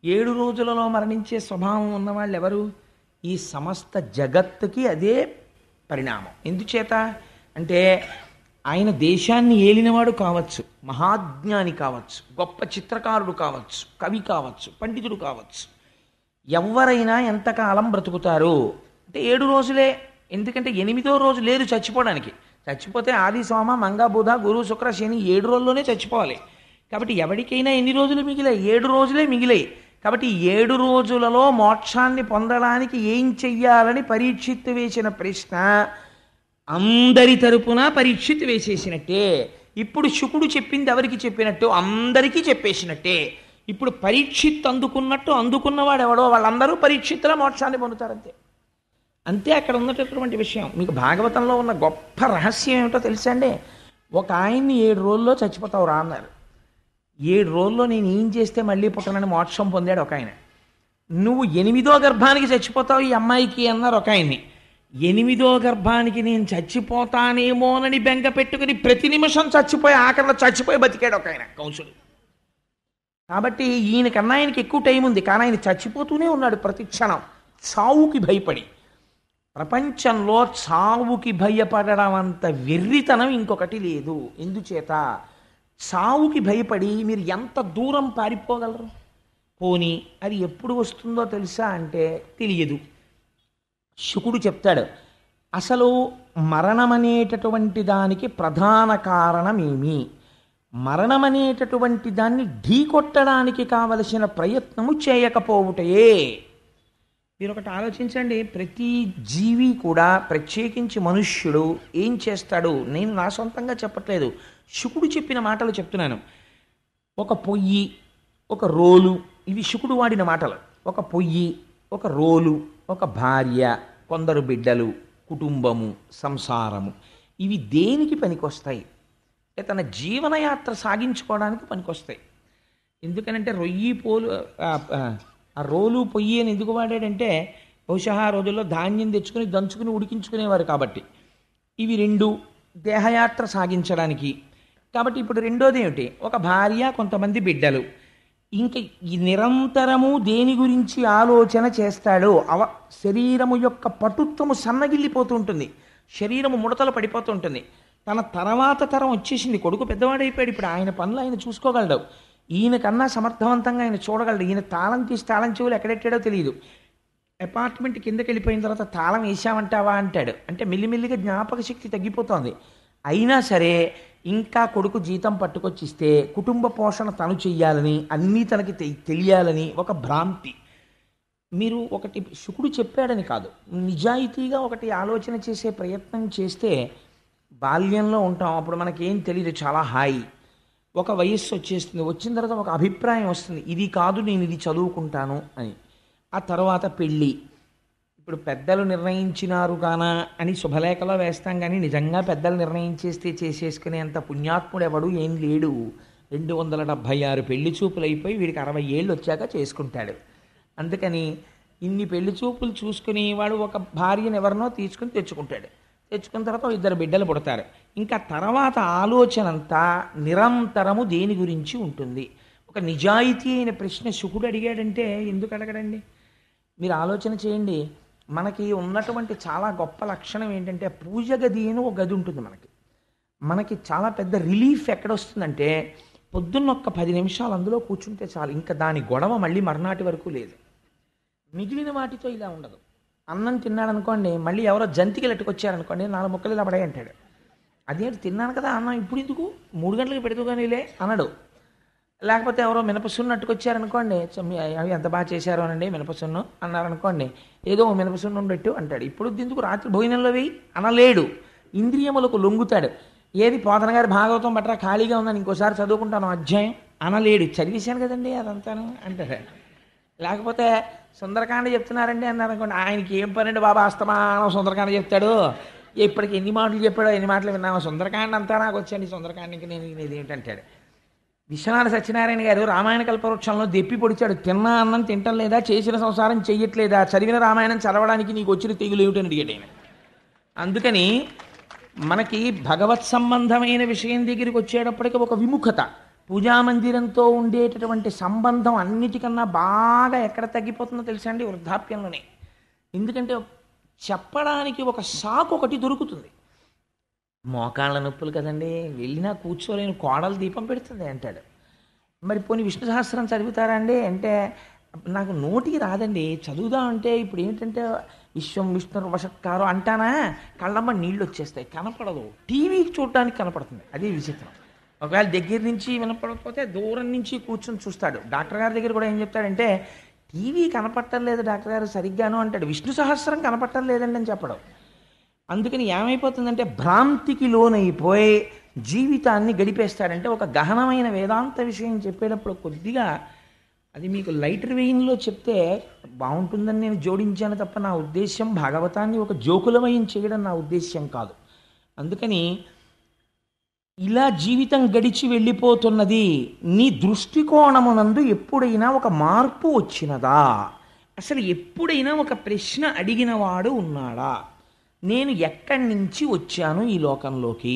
7 రోజులలో మరణించే స్వభావం ఉన్నవాళ్ళు ఎవరు? ఈ సమస్త జగత్తుకి అదే పరిణామం. ఎందుచేత అంటే ఆయన దేశాన్ని ఏలినవాడు కావచ్చు, మహాజ్ఞాని కావచ్చు, గొప్ప చిత్రకారుడు కావచ్చు, కవి కావచ్చు, పండితుడు కావచ్చు. ఎవరైనా ఎంతకాలం బ్రతుకుతారు అంటే 7 రోజులే. ఎందుకంటే 8వ రోజు లేదు చచ్చిపోవడానికి. చచ్చిపోతే ఆది సోమ మంగ బుధ గురు శుక్ర శని 7 రోజుల్లోనే చచ్చిపోవాలి. కాబట్టి ఎవరికైనా ఎన్ని రోజులు మిగిలాయి? 7 రోజులే మిగిలాయి. కాబట్టి 7 రోజులలో మోక్షాన్ని పొందడానికి ఏం చెయ్యాలని పరీక్షిత్తు వేసిన ప్రశ్న అందరి తరపున పరీక్షిత్తు వేసేసినట్టే. ఇప్పుడు శుకుడు చెప్పింది ఎవరికి చెప్పినట్టు? అందరికీ చెప్పేసినట్టే. ఇప్పుడు పరీక్షిత్తు అందుకున్నట్టు అందుకున్నవాడు ఎవడో వాళ్ళందరూ పరీక్షిత్తులో మోక్షాన్ని పొందుతారంతే. అంతే అక్కడ ఉన్నటువంటి విషయం. మీకు భాగవతంలో ఉన్న గొప్ప రహస్యం ఏమిటో తెలుసా అండి? ఒక ఆయన్ని 7 రోజుల్లో చచ్చిపోతావు రా అన్నారు. 7 రోజుల్లో నేను ఏం చేస్తే మళ్ళీ పుట్టనని మోక్షం పొందాడు ఒక ఆయన. నువ్వు 8వ గర్భానికి చచ్చిపోతావు ఈ అమ్మాయికి అన్నారు ఒక ఆయన్ని. 8వ గర్భానికి నేను చచ్చిపోతానేమోనని బెంగ పెట్టుకుని ప్రతి నిమిషం చచ్చిపోయి ఆఖరిలో చచ్చిపోయి బతికాడు ఒక ఆయన కంసుడు. కాబట్టి ఈయనకన్నా ఆయనకి ఎక్కువ టైం ఉంది, కానీ ఆయన చచ్చిపోతూనే ఉన్నాడు ప్రతి క్షణం చావుకి భయపడి. ప్రపంచంలో చావుకి భయపడడం అంత వెర్రితనం ఇంకొకటి లేదు. ఎందుచేత చావుకి భయపడి మీరు ఎంత దూరం పారిపోగలరు? పోనీ అది ఎప్పుడు వస్తుందో తెలుసా అంటే తెలియదు. శుకుడు చెప్తాడు, అసలు మరణమనేటటువంటి దానికి ప్రధాన కారణమేమి? మరణమనేటటువంటి దాన్ని ఢీకొట్టడానికి కావలసిన ప్రయత్నము చేయకపోవుటయే. మీరు ఒకటి ఆలోచించండి. ప్రతి జీవి కూడా ప్రత్యేకించి మనుష్యుడు ఏం చేస్తాడు? నేను నా సొంతంగా చెప్పట్లేదు, శుకుడు చెప్పిన మాటలు చెప్తున్నాను. ఒక పొయ్యి, ఒక రోలు, ఇవి శుకుడు వాడిన మాటలు. ఒక పొయ్యి, ఒక రోలు, ఒక భార్య, కొందరు బిడ్డలు, కుటుంబము, సంసారము, ఇవి దేనికి పనికొస్తాయి? తన జీవనయాత్ర సాగించుకోవడానికి పనికొస్తాయి. ఎందుకనంటే రొయ్యి పోలు ఆ రోలు పొయ్యి అని ఎందుకు వాడాడంటే బహుశా ఆ రోజుల్లో ధాన్యం తెచ్చుకుని దంచుకుని ఉడికించుకునేవారు కాబట్టి. ఇవి 2 దేహయాత్ర సాగించడానికి. కాబట్టి ఇప్పుడు రెండోది ఏమిటి? ఒక భార్య, కొంతమంది బిడ్డలు. ఇంకా ఈ నిరంతరము దేని గురించి ఆలోచన చేస్తాడో శరీరము యొక్క పటుత్వము సన్నగిల్లిపోతూ ఉంటుంది, శరీరము ముడతలు పడిపోతూ ఉంటుంది. తన తర్వాత తరం వచ్చేసింది, కొడుకు పెద్దవాడైపోయాడు, ఇప్పుడు ఆయన పనులు ఆయన చూసుకోగలడు. ఈయనకన్నా సమర్థవంతంగా ఆయన చూడగలడు. ఈయన తాళం తీసి తాళం చెవులు ఎక్కడెట్టాడో తెలియదు. అపార్ట్మెంట్ కిందకి వెళ్ళిపోయిన తర్వాత తాళం వేసామంటావా అంటాడు. అంటే మెల్లిమెల్లిగా జ్ఞాపక శక్తి తగ్గిపోతుంది. అయినా సరే ఇంకా కొడుకు జీతం పట్టుకొచ్చిస్తే కుటుంబ పోషణ తను చెయ్యాలని, అన్నీ తనకి తెలియాలని ఒక భ్రాంతి. మీరు ఒకటి శుకుడు చెప్పాడని కాదు, నిజాయితీగా ఒకటి ఆలోచన చేసే ప్రయత్నం చేస్తే బాల్యంలో ఉంటాం, అప్పుడు మనకేం తెలియదు, చాలా హాయి. ఒక వయస్సు వచ్చేస్తుంది, వచ్చిన తర్వాత ఒక అభిప్రాయం వస్తుంది, ఇది కాదు నేను ఇది చదువుకుంటాను అని. ఆ తర్వాత పెళ్ళి. ఇప్పుడు పెద్దలు నిర్ణయించినారు కానా అని శుభలేఖలో వేస్తాం, కానీ నిజంగా పెద్దలు నిర్ణయించేస్తే చేసేసుకునేంత పుణ్యాత్ముడు ఎవడు ఏం లేడు. 276 పెళ్లి చూపులు అయిపోయి వీడికి 60 ఏళ్ళు వచ్చాక చేసుకుంటాడు. అందుకని ఇన్ని పెళ్లి చూపులు చూసుకుని వాడు ఒక భార్యను ఎవరినో తీసుకుని తెచ్చుకుంటాడు. తెచ్చుకున్న తర్వాత 2 బిడ్డలు పుడతారు. ఇంకా తర్వాత ఆలోచన అంతా నిరంతరము దేని గురించి ఉంటుంది? ఒక నిజాయితీ అయిన ప్రశ్న శుకుడు అడిగాడంటే ఎందుకు అడగడండి? మీరు ఆలోచన చేయండి. మనకి ఉన్నటువంటి చాలా గొప్ప లక్షణం ఏంటంటే పూజ గది అని ఒక గది ఉంటుంది మనకి. మనకి చాలా పెద్ద రిలీఫ్ ఎక్కడొస్తుందంటే పొద్దున్న ఒక్క 10 నిమిషాలు అందులో కూర్చుంటే చాలు, ఇంకా దాని గొడవ మళ్ళీ మర్నాటి వరకు లేదు. మిగిలిన వాటితో ఇలా ఉండదు. అన్నం తిన్నాడు అనుకోండి, మళ్ళీ ఎవరో జంతికలు ఎట్టుకొచ్చారనుకోండి, 4 ముక్కలు ఇలా పడే అంటాడు. అదేంటి తిన్నాను కదా అన్నం ఇప్పుడు ఎందుకు 3 గంటలకు పెడుతూ కానీలే అనడు. లేకపోతే ఎవరో మినపసున్ను అట్టుకొచ్చారనుకోండి, అవి ఎంత బాగా చేశారు అనండి మినపసున్ను అన్నారనుకోండి, ఏదో మినపసున్ను పెట్టు అంటాడు. ఇప్పుడు ఎందుకు రాత్రి భోజనంలో వేయి అనలేడు. ఇంద్రియములకు లొంగుతాడు. ఏది పోతన గారి భాగవతం బట్రా ఖాళీగా ఉందని ఇంకోసారి చదువుకుంటాను అధ్యాయం అనలేడు. చదివేశాను కదండి అదంతాను అంటారు. లేకపోతే సుందరకాండ చెప్తున్నారండి అన్నారు అనుకోండి, ఆయనకి ఏం పనండి బాబా, అస్తమానం సుందరకాండ చెప్తాడు, ఇప్పటికి ఎన్ని మాటలు చెప్పాడో, ఎన్ని మాటలు విన్నామో, సుందరకాండ అంతా నాకు వచ్చండి, సుందరకాండకి నేను ఇది ఏంటంటాడు. విశ్వనాథ సత్యనారాయణ గారు రామాయణ కల్పవృక్షంలో దెప్పి పొడిచాడు. తిన్నా అన్నం తింటం లేదా, చేసిన సంసారం చెయ్యట్లేదా, చదివిన రామాయణం చదవడానికి నీకు వచ్చిన తెగులు ఏమిటని అడిగాడు ఆయన. అందుకని మనకి భగవత్ సంబంధమైన విషయం దగ్గరికి వచ్చేటప్పటికి ఒక విముఖత, పూజామందిరంతో ఉండేటటువంటి సంబంధం అన్నిటికన్నా బాగా ఎక్కడ తగ్గిపోతుందో తెలుసా అండి, వృద్ధాప్యంలోనే. ఎందుకంటే చెప్పడానికి ఒక సాకు ఒకటి దొరుకుతుంది. మోకాళ్ళ నొప్పులు కదండి, వెళ్ళినా కూర్చోలేని కోడలు దీపం పెడుతుంది అంటాడు. మరి పోనీ విష్ణు సహస్రం చదువుతారా అండి అంటే, నాకు నోటికి రాదండి, చదువుదామంటే ఇప్పుడు ఏంటంటే విశ్వం విష్ణు వషత్కారం అంటానా కళ్ళమ్మ నీళ్ళు వచ్చేస్తాయి, కనపడదు. టీవీకి చూడడానికి కనపడుతుంది, అదే విచిత్రం. ఒకవేళ దగ్గర నుంచి వినపడకపోతే దూరం నుంచి కూర్చొని చూస్తాడు. డాక్టర్ గారి దగ్గర కూడా ఏం చెప్తాడంటే, టీవీ కనపడటం లేదు డాక్టర్ గారు సరిగ్గాను అంటాడు, విష్ణు సహస్రం కనపడటం లేదండి అని చెప్పడం. అందుకని ఏమైపోతుందంటే భ్రాంతికి లోనైపోయి జీవితాన్ని గడిపేస్తాడంటే. ఒక గహనమైన వేదాంత విషయం చెప్పేటప్పుడు కొద్దిగా అది మీకు లైటర్ వెయిన్లో చెప్తే బాగుంటుందని నేను జోడించాను తప్ప, నా ఉద్దేశ్యం భాగవతాన్ని ఒక జోకులమయం చేయడం నా ఉద్దేశ్యం కాదు. అందుకని ఇలా జీవితం గడిచి వెళ్ళిపోతున్నది, నీ దృష్టికోణమునందు ఎప్పుడైనా ఒక మార్పు వచ్చినదా, అసలు ఎప్పుడైనా ఒక ప్రశ్న అడిగినవాడు ఉన్నాడా, నేను ఎక్కడి నుంచి వచ్చాను ఈ లోకంలోకి,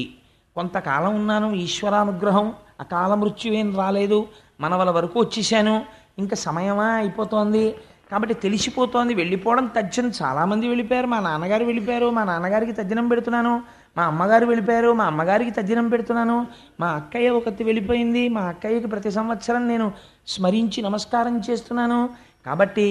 కొంతకాలం ఉన్నాను, ఈశ్వరానుగ్రహం, అకాల మృత్యువేం రాలేదు, మనవల వరకు వచ్చేసాను, ఇంకా సమయమా అయిపోతోంది కాబట్టి తెలిసిపోతోంది, వెళ్ళిపోవడం తథ్యం. చాలామంది వెళ్ళిపోయారు, మా నాన్నగారు వెళ్ళిపోయారు, మా నాన్నగారికి తద్దినం పెడుతున్నాను, మా అమ్మగారు వెళ్ళిపోయారు, మా అమ్మగారికి తద్దినం పెడుతున్నాను, మా అక్కయ్య ఒకటి వెళ్ళిపోయింది, మా అక్కయ్యకి ప్రతి సంవత్సరం నేను స్మరించి నమస్కారం చేస్తున్నాను. కాబట్టి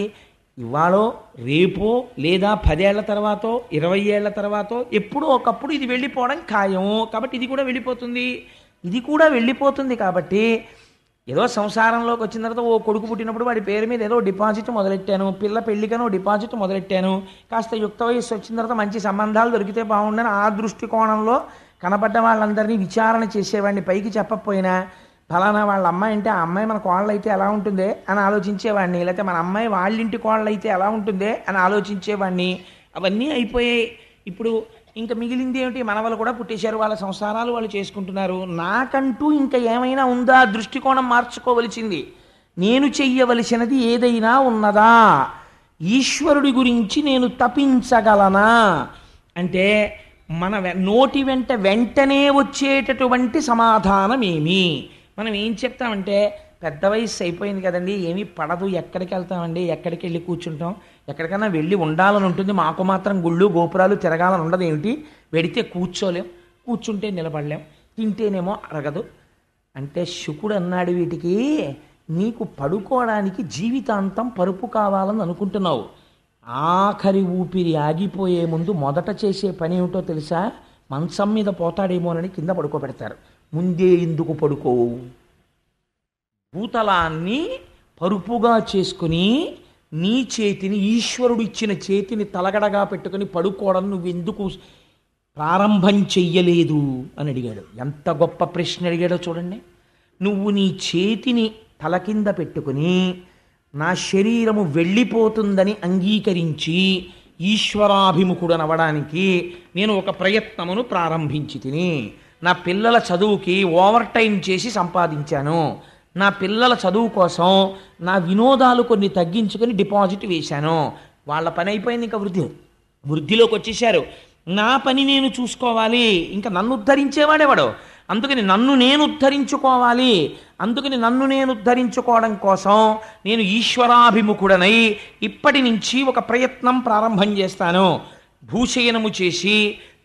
ఇవాళో రేపో లేదా 10 ఏళ్ల తర్వాతో 20 ఏళ్ల తర్వాతో ఎప్పుడో ఒకప్పుడు ఇది వెళ్ళిపోవడం ఖాయము. కాబట్టి ఇది కూడా వెళ్ళిపోతుంది, ఇది కూడా వెళ్ళిపోతుంది. కాబట్టి ఏదో సంసారంలోకి వచ్చిన తర్వాత ఓ కొడుకు పుట్టినప్పుడు వాడి పేరు మీద ఏదో డిపాజిట్ మొదలెట్టాను, పిల్ల పెళ్ళికనో డిపాజిట్ మొదలెట్టాను, కాస్త యుక్త వయస్సు వచ్చిన తర్వాత మంచి సంబంధాలు దొరికితే బాగుండని ఆ దృష్టికోణంలో కనపడ్డ వాళ్ళందరినీ విచారణ చేసేవాడిని. పైకి చెప్పకపోయినా ఫలానా వాళ్ళ అమ్మాయి అంటే ఆ అమ్మాయి మన కోళ్ళు అయితే ఎలా ఉంటుందే అని ఆలోచించేవాడిని, లేకపోతే మన అమ్మాయి వాళ్ళింటి కోళ్ళు అయితే ఎలా ఉంటుందే అని ఆలోచించేవాడిని. అవన్నీ అయిపోయాయి. ఇప్పుడు ఇంకా మిగిలింది ఏమిటి, మనవలు కూడా పుట్టేశారు, వాళ్ళ సంసారాలు వాళ్ళు చేసుకుంటున్నారు. నాకంటూ ఇంకా ఏమైనా ఉందా, దృష్టికోణం మార్చుకోవలసింది, నేను చెయ్యవలసినది ఏదైనా ఉన్నదా, ఈశ్వరుడి గురించి నేను తపించగలనా అంటే మన నోటి వెంటనే వచ్చేటటువంటి సమాధానం ఏమి. మనం ఏం చెప్తామంటే, పెద్ద వయసు అయిపోయింది కదండి, ఏమీ పడదు, ఎక్కడికి వెళ్తామండి, ఎక్కడికి వెళ్ళి కూర్చుంటాం, ఎక్కడికైనా వెళ్ళి ఉండాలని ఉంటుంది, మాకు మాత్రం గుళ్ళు గోపురాలు తిరగాలని ఉండదు ఏమిటి, వెడితే కూర్చోలేం, కూర్చుంటే నిలబడలేం, తింటేనేమో అరగదు అంటే శుకుడు అన్నాడు, వీటికి నీకు పడుకోవడానికి జీవితాంతం పరుపు కావాలని అనుకుంటున్నావు, ఆఖరి ఊపిరి ఆగిపోయే ముందు మొదట చేసే పని ఏమిటో తెలుసా, మంచం మీద పోతాడేమోనని కింద పడుకోబెడతారు. ముందే ఎందుకు పడుకోవు, భూతలాన్ని పరుపుగా చేసుకుని నీ చేతిని, ఈశ్వరుడు ఇచ్చిన చేతిని తలగడగా పెట్టుకుని పడుకోవడం నువ్వెందుకు ప్రారంభం చెయ్యలేదు అని అడిగాడు. ఎంత గొప్ప ప్రశ్న అడిగాడో చూడండి. నువ్వు నీ చేతిని తల కింద పెట్టుకుని నా శరీరము వెళ్ళిపోతుందని అంగీకరించి ఈశ్వరాభిముఖుడనవడానికి నేను ఒక ప్రయత్నమును ప్రారంభించి తిని, నా పిల్లల చదువుకి ఓవర్ టైం చేసి సంపాదించాను, నా పిల్లల చదువు కోసం నా వినోదాలు కొన్ని తగ్గించుకొని డిపాజిట్ వేశాను, వాళ్ళ పని అయిపోయింది, ఇంకా వృద్ధిలోకి వచ్చేసారు, నా పని నేను చూసుకోవాలి, ఇంకా నన్ను ఉద్ధరించేవాడేవాడు, అందుకని నన్ను నేను ఉద్ధరించుకోవాలి, అందుకని నన్ను నేను ఉద్ధరించుకోవడం కోసం నేను ఈశ్వరాభిముఖుడనై ఇప్పటి నుంచి ఒక ప్రయత్నం ప్రారంభం చేస్తాను. భూశయనము చేసి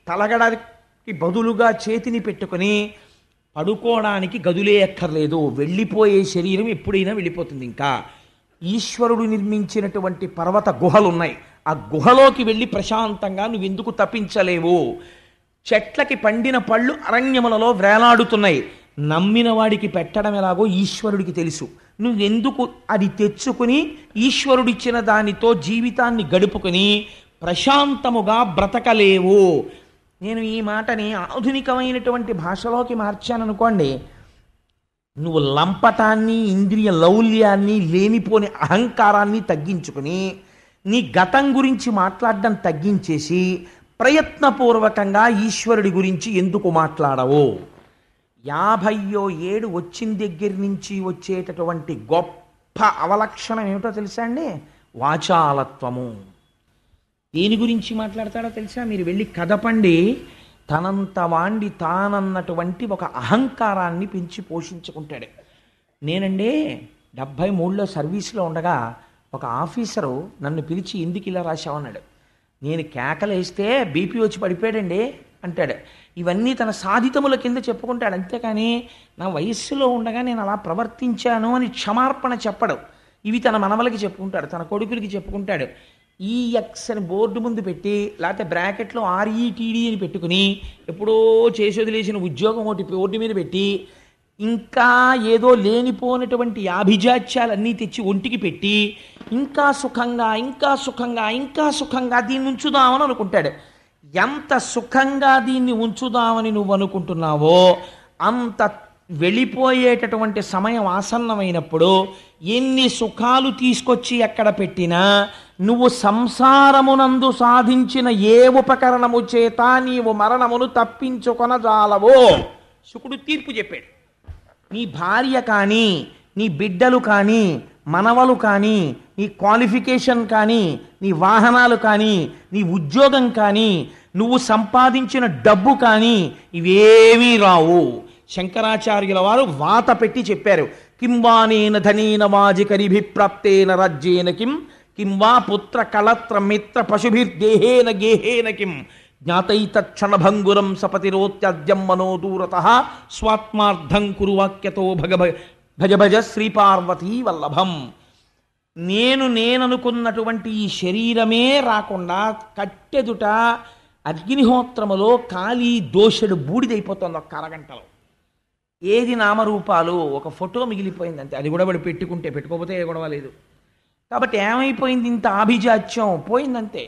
తలగడకి బదులుగా చేతిని పెట్టుకుని పడుకోవడానికి గదులే అక్కర్లేదు, వెళ్ళిపోయే శరీరం ఎప్పుడైనా వెళ్ళిపోతుంది. ఇంకా ఈశ్వరుడు నిర్మించినటువంటి పర్వత గుహలు ఉన్నాయి, ఆ గుహలోకి వెళ్ళి ప్రశాంతంగా నువ్వెందుకు తప్పించలేవు? చెట్లకి పండిన పళ్ళు అరణ్యములలో వేలాడుతున్నాయి, నమ్మిన వాడికి పెట్టడం ఎలాగో ఈశ్వరుడికి తెలుసు. నువ్వెందుకు అది తెచ్చుకుని ఈశ్వరుడిచ్చిన దానితో జీవితాన్ని గడుపుకుని ప్రశాంతముగా బ్రతకలేవు? నేను ఈ మాటని ఆధునికమైనటువంటి భాషలోకి మార్చాననుకోండి, నువ్వు లంపటాన్ని, ఇంద్రియ లౌల్యాన్ని, లేనిపోని అహంకారాన్ని తగ్గించుకుని నీ గతం గురించి మాట్లాడడం తగ్గించేసి ప్రయత్నపూర్వకంగా ఈశ్వరుడి గురించి ఎందుకు మాట్లాడవు? 57 వచ్చిన దగ్గర నుంచి వచ్చేటటువంటి గొప్ప అవలక్షణం ఏమిటో తెలుసా అండి? వాచాలత్వము. దేని గురించి మాట్లాడతాడో తెలుసా? మీరు వెళ్ళి కదపండి. తనంత వాండి తానన్నటువంటి ఒక అహంకారాన్ని పెంచి పోషించుకుంటాడు. నేనండి 73లో సర్వీస్లో ఉండగా ఒక ఆఫీసరు నన్ను పిలిచి ఎందుకు ఇలా రాశావన్నాడు. నేను కేకలేస్తే బీపీ వచ్చి పడిపోయాడండి అంటాడు. ఇవన్నీ తన సాధితముల కింద చెప్పుకుంటాడు, అంతేకాని నా వయస్సులో ఉండగా నేను అలా ప్రవర్తించాను అని క్షమార్పణ చెప్పడు. ఇవి తన మనవలకి చెప్పుకుంటాడు, తన కొడుకులకి చెప్పుకుంటాడు. ఈఎక్స్ అని బోర్డు ముందు పెట్టి, లేకపోతే బ్రాకెట్లో ఆర్ఈటీడీ అని పెట్టుకుని ఎప్పుడో చేసి వదిలేసిన ఉద్యోగం ఒకటి బోర్డు మీద పెట్టి, ఇంకా ఏదో లేనిపోయినటువంటి ఆభిజాత్యాలన్నీ తెచ్చి ఒంటికి పెట్టి ఇంకా సుఖంగా ఇంకా సుఖంగా ఇంకా సుఖంగా దీన్ని ఉంచుదామని అనుకుంటాడు. ఎంత సుఖంగా దీన్ని ఉంచుదామని నువ్వు అనుకుంటున్నావో అంత వెళ్ళిపోయేటటువంటి సమయం ఆసన్నమైనప్పుడు ఎన్ని సుఖాలు తీసుకొచ్చి ఎక్కడ పెట్టినా నువ్వు సంసారమునందు సాధించిన ఏ ఉపకరణము చేత నీవు మరణమును తప్పించుకొనజాలవో శుకుడు తీర్పు చెప్పాడు. నీ భార్య కానీ, నీ బిడ్డలు కానీ, మనవలు కానీ, నీ క్వాలిఫికేషన్ కానీ, నీ వాహనాలు కానీ, నీ ఉద్యోగం కానీ, నువ్వు సంపాదించిన డబ్బు కానీ ఇవేమీ రావు. శంకరాచార్యుల వారు వాత పెట్టి చెప్పారు. కింవానేన ధనేన వాజికరిభిప్రాప్తేన రాజ్యేన కింవా పుత్ర కళత్ర మిత్ర పశుభిర్దేహేన గేహేన కిం జ్ఞాతైతక్షణభంగురం సపతిరోత్యద్యం మనోదూరతః స్వాత్మార్థం కురు వాక్యతో భజ భజ శ్రీపార్వతీ వల్లభం. నేననుకున్నటువంటి ఈ శరీరమే రాకుండా కట్టెదుట అగ్నిహోత్రములో కాలి దోషుడు బూడిదైపోతుంది ఒక్క అరగంటలో. ఏది నామరూపాలు? ఒక ఫోటో మిగిలిపోయింది అంతే, అది కూడా వాడు పెట్టుకోకపోతే ఏ గొడవ లేదు. కాబట్టి ఏమైపోయింది? ఇంత ఆభిజాత్యం పోయిందంతే.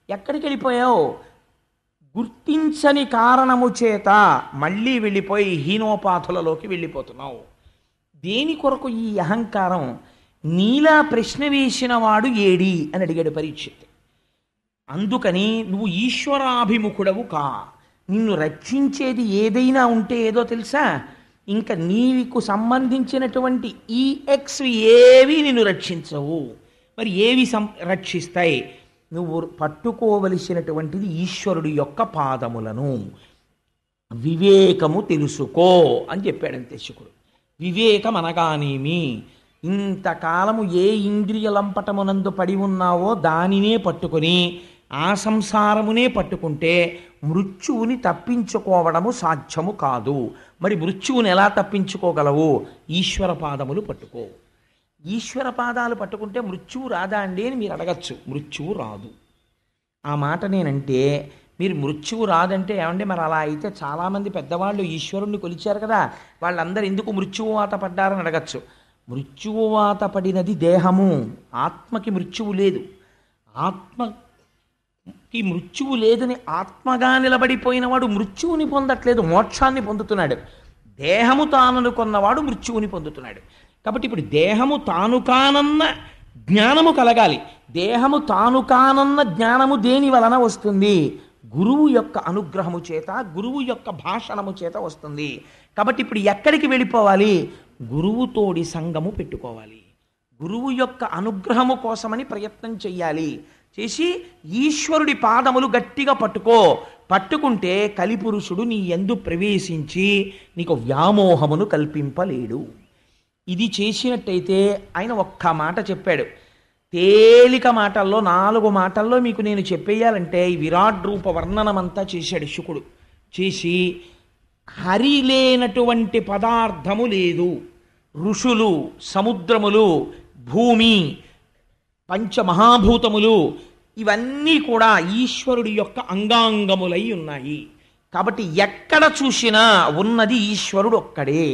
ఎక్కడికి వెళ్ళిపోయావు? గుర్తించని కారణము చేత మళ్ళీ వెళ్ళిపోయి హీనోపాధులలోకి వెళ్ళిపోతున్నావు. దేని కొరకు ఈ అహంకారం? నీలా ప్రశ్న వేసిన వాడు ఏడి అని అడిగాడు పరీక్షిత్. అందుకని నువ్వు ఈశ్వరాభిముఖుడవు కా. నిన్ను రక్షించేది ఏదైనా ఉంటే ఏదో తెలుసా? ఇంకా నీకు సంబంధించినటువంటి ఈ ఎక్స్ ఏవి నిన్ను రక్షించవు. మరి ఏవి రక్షిస్తాయి? నువ్వు పట్టుకోవలసినటువంటిది ఈశ్వరుడి యొక్క పాదములను. వివేకము తెలుసుకో అని చెప్పాడంతే శుకుడు. వివేకం అనగానేమి? ఇంతకాలము ఏ ఇంద్రియ లంపటమునందు పడి ఉన్నావో దానినే పట్టుకొని ఆ సంసారమునే పట్టుకుంటే మృత్యువుని తప్పించుకోవడము సాధ్యము కాదు. మరి మృత్యువుని ఎలా తప్పించుకోగలవు? ఈశ్వర పాదములు పట్టుకో. ఈశ్వర పాదాలు పట్టుకుంటే మృత్యువు రాదా అండి అని మీరు అడగచ్చు. మృత్యువు రాదు. ఆ మాట నేనంటే మీరు మృత్యువు రాదంటే ఏమంటే మరి అలా అయితే చాలామంది పెద్దవాళ్ళు ఈశ్వరుణ్ణి కొలిచారు కదా, వాళ్ళందరూ ఎందుకు మృత్యువాత పడ్డారని అడగచ్చు. మృత్యువాత పడినది దేహము, ఆత్మకి మృత్యువు లేదు. ఆత్మకి మృత్యువు లేదని ఆత్మగా నిలబడిపోయిన వాడు మృత్యువుని పొందట్లేదు, మోక్షాన్ని పొందుతున్నాడు. దేహము తాననుకున్నవాడు మృత్యువుని పొందుతున్నాడు. కాబట్టి ఇప్పుడు దేహము తాను కానన్న జ్ఞానము కలగాలి. దేహము తాను కానన్న జ్ఞానము దేని వలన వస్తుంది? గురువు యొక్క అనుగ్రహము చేత, గురువు యొక్క భాషణము చేత వస్తుంది. కాబట్టి ఇప్పుడు ఎక్కడికి వెళ్ళిపోవాలి? గురువుతోడి సంగము పెట్టుకోవాలి. గురువు యొక్క అనుగ్రహము కోసమని ప్రయత్నం చెయ్యాలి. చేసి ఈశ్వరుడి పాదములు గట్టిగా పట్టుకుంటే కలిపురుషుడు నీ యందు ప్రవేశించి నీకు వ్యామోహమును కల్పింపలేడు. ఇది చేసినట్టయితే ఆయన ఒక్క మాట చెప్పాడు. తేలిక మాటల్లో 4 మాటల్లో మీకు నేను చెప్పేయాలంటే ఈ విరాట్ రూప వర్ణనమంతా చేశాడు శుకుడు. చేసి హరి లేనటువంటి పదార్థము లేదు. ఋషులు, సముద్రములు, భూమి, పంచమహాభూతములు ఇవన్నీ కూడా ఈశ్వరుడి యొక్క అంగాంగములై ఉన్నాయి. కాబట్టి ఎక్కడ చూసినా ఉన్నది ఈశ్వరుడు ఒక్కడే.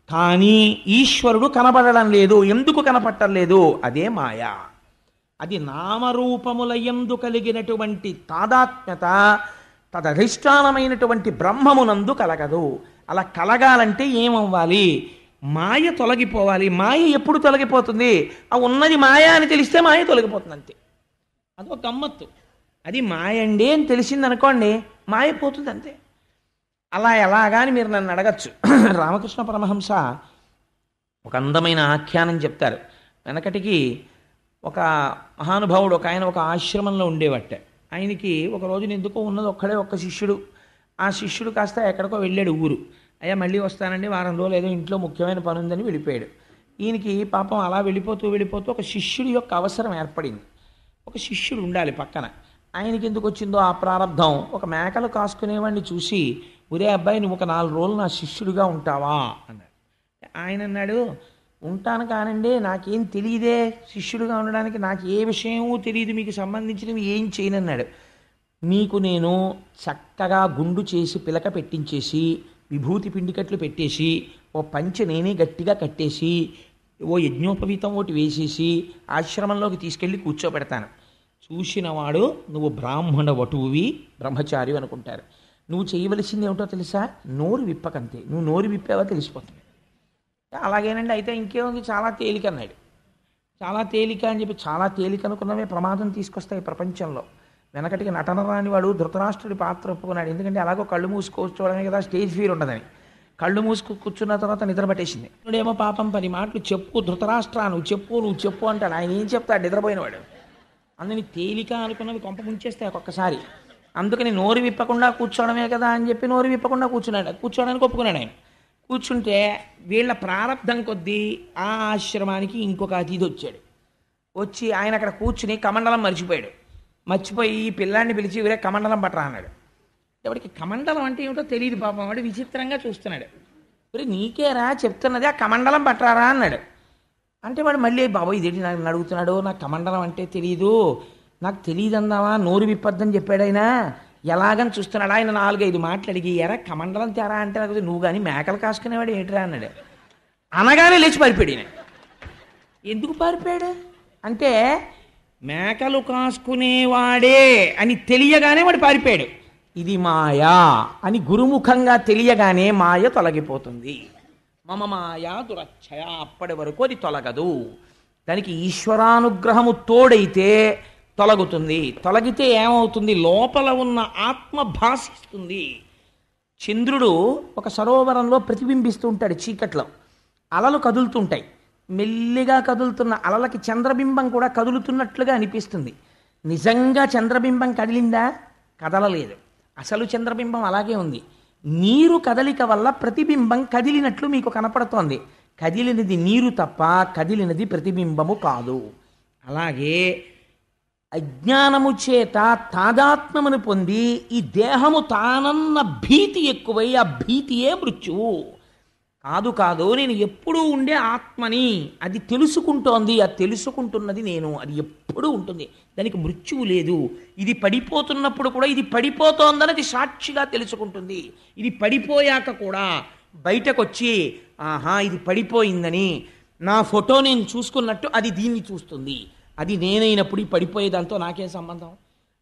కానీ ఈశ్వరుడు కనపడడం లేదు. ఎందుకు కనపడటం లేదు? అదే మాయ. అది నామరూపముల యందు కలిగినటువంటి తాదాత్మ్యత తదధిష్టానమైనటువంటి బ్రహ్మమునందు కలగదు. అలా కలగాలంటే ఏమవ్వాలి? మాయ తొలగిపోవాలి. మాయ ఎప్పుడు తొలగిపోతుంది? ఆ ఉన్నది మాయ అని తెలిస్తే మాయ తొలగిపోతుంది, అంతే. అదొక గమ్మత్తు. అది మాయ అండి అని తెలిసిందనుకోండి, మాయ పోతుంది, అంతే. అలా ఎలాగాని మీరు నన్ను అడగచ్చు. రామకృష్ణ పరమహంస ఒక అందమైన ఆఖ్యానం చెప్తారు. వెనకటికి ఒక మహానుభావుడు ఒక ఆయన ఒక ఆశ్రమంలో ఉండేవట్ట. ఆయనకి ఒక రోజున ఎందుకో ఉన్నది ఒక్కడే ఒక్క శిష్యుడు. ఆ శిష్యుడు కాస్త ఎక్కడికో వెళ్ళాడు ఊరు. అయ్యా మళ్ళీ వస్తానండి, వారం రోజులు ఏదో ఇంట్లో ముఖ్యమైన పని ఉందని వెళ్ళిపోయాడు. ఈయనకి పాపం అలా వెళ్ళిపోతూ వెళ్ళిపోతూ ఒక శిష్యుడి యొక్క అవసరం ఏర్పడింది. ఒక శిష్యుడు ఉండాలి పక్కన. ఆయనకి ఎందుకు వచ్చిందో ఆ ప్రారంధం, ఒక మేకలు కాసుకునేవాడిని చూసి, ఒరే అబ్బాయి నువ్వు ఒక 4 రోజులు నా శిష్యుడిగా ఉంటావా అన్నాడు. ఆయన అన్నాడు, ఉంటాను కానండి, నాకేం తెలియదే శిష్యుడిగా ఉండడానికి, నాకు ఏ విషయమూ తెలియదు, మీకు సంబంధించినవి ఏం చేయనన్నాడు. మీకు నేను చక్కగా గుండు చేసి పిలక పెట్టించేసి విభూతి పిండికట్లు పెట్టేసి ఓ పంచె నేనే గట్టిగా కట్టేసి ఓ యజ్ఞోపవీతం ఒకటి వేసేసి ఆశ్రమంలోకి తీసుకెళ్ళి కూర్చోబెడతాను. చూసినవాడు నువ్వు బ్రాహ్మణ వటువువి, బ్రహ్మచారి అనుకుంటారు. నువ్వు చేయవలసింది ఏమిటో తెలుసా? నోరు విప్పకంతే. నువ్వు నోరు విప్పావో తెలిసిపోతుంది. అలాగేనండి, అయితే ఇంకేముంది, చాలా తేలిక అన్నాడు. చాలా తేలిక అని చెప్పి చాలా తేలిక అనుకున్నవే ప్రమాదం తీసుకొస్తాయి ప్రపంచంలో. వెనకటికి నటన రాని వాడు ధృతరాష్ట్రుడి పాత్ర ఒప్పుకున్నాడు. ఎందుకంటే అలాగో కళ్ళు మూసుకోవడమే కదా, స్టేజ్ ఫీర్ ఉండదని. కళ్ళు మూసుకు కూర్చున్న తర్వాత నిద్ర పట్టేసింది. ఇప్పుడేమో పాపం 10 మాటలు చెప్పు ధృతరాష్ట్ర, నువ్వు చెప్పు అంటాడు. ఆయన ఏం చెప్తాడు? నిద్రపోయినవాడు. అందుని తేలిక అనుకున్నవి కొంప ముంచేస్తాయి ఒక్కొక్కసారి. అందుకని నోరు విప్పకుండా కూర్చోవడమే కదా అని చెప్పి నోరు విప్పకుండా కూర్చోడానికి ఒప్పుకున్నాడు ఆయన. కూర్చుంటే వీళ్ళ ప్రారంధం కొద్దీ ఆ ఆశ్రమానికి ఇంకొక అతిథి వచ్చాడు. వచ్చి ఆయన అక్కడ కూర్చుని కమండలం మర్చిపోయి ఈ పిల్లాన్ని పిలిచి వీరే కమండలం పట్టరా అన్నాడు. ఎవరికి కమండలం అంటే ఏమిటో తెలియదు పాపం. వాడు విచిత్రంగా చూస్తున్నాడు. మరి నీకేరా చెప్తున్నది, ఆ కమండలం పట్టరారా అన్నాడు. అంటే వాడు మళ్ళీ బాబు ఇదేంటి నాకు అడుగుతున్నాడు, నాకు కమండలం అంటే తెలియదు, నాకు తెలియదు అందావా, నోరు విప్పద్దని చెప్పాడు ఆయన. ఎలాగని చూస్తున్నాడు. ఆయన 4-5 మాటలు అడిగి, ఎరా కమండలం తేరా అంటే నాకు నువ్వు కానీ మేకలు కాసుకునేవాడు ఏంటిరా అన్నాడు. అనగానే లేచి పారిపోయాడు ఈయన. ఎందుకు పారిపోయాడు అంటే మేకలు కాసుకునేవాడే అని తెలియగానే వాడు పారిపోయాడు. ఇది మాయా అని గురుముఖంగా తెలియగానే మాయ తొలగిపోతుంది. మమ మాయా దురచ్చయ, అప్పటి వరకు అది తొలగదు. దానికి ఈశ్వరానుగ్రహము తోడైతే తొలగుతుంది. తొలగితే ఏమవుతుంది? లోపల ఉన్న ఆత్మ భాసిస్తుంది. చంద్రుడు ఒక సరోవరంలో ప్రతిబింబిస్తూ ఉంటాడు చీకట్లో. అలలు కదులుతుంటాయి. మెల్లిగా కదులుతున్న అలలకి చంద్రబింబం కూడా కదులుతున్నట్లుగా అనిపిస్తుంది. నిజంగా చంద్రబింబం కదిలిందా? కదలలేదు. అసలు చంద్రబింబం అలాగే ఉంది. నీరు కదలిక వల్ల ప్రతిబింబం కదిలినట్లు మీకు కనపడుతోంది. కదిలినది నీరు తప్ప కదిలినది ప్రతిబింబము కాదు. అలాగే అజ్ఞానము చేత తాదాత్మ్యమును పొంది ఈ దేహము తానన్న భీతి ఎక్కువై ఆ భీతియే మృత్యువు. కాదు నేను ఎప్పుడూ ఉండే ఆత్మని, అది తెలుసుకుంటోంది, అది తెలుసుకుంటున్నది నేను, అది ఎప్పుడూ ఉంటుంది, దానికి మృత్యువు లేదు. ఇది పడిపోతున్నప్పుడు కూడా ఇది పడిపోతోందని అది సాక్షిగా తెలుసుకుంటుంది. ఇది పడిపోయాక కూడా బయటకు వచ్చి ఆహా ఇది పడిపోయిందని నా ఫోటో నేను చూసుకున్నట్టు అది దీన్ని చూస్తుంది. అది నేనైనప్పుడు ఈ పడిపోయేదాంతో నాకేం సంబంధం?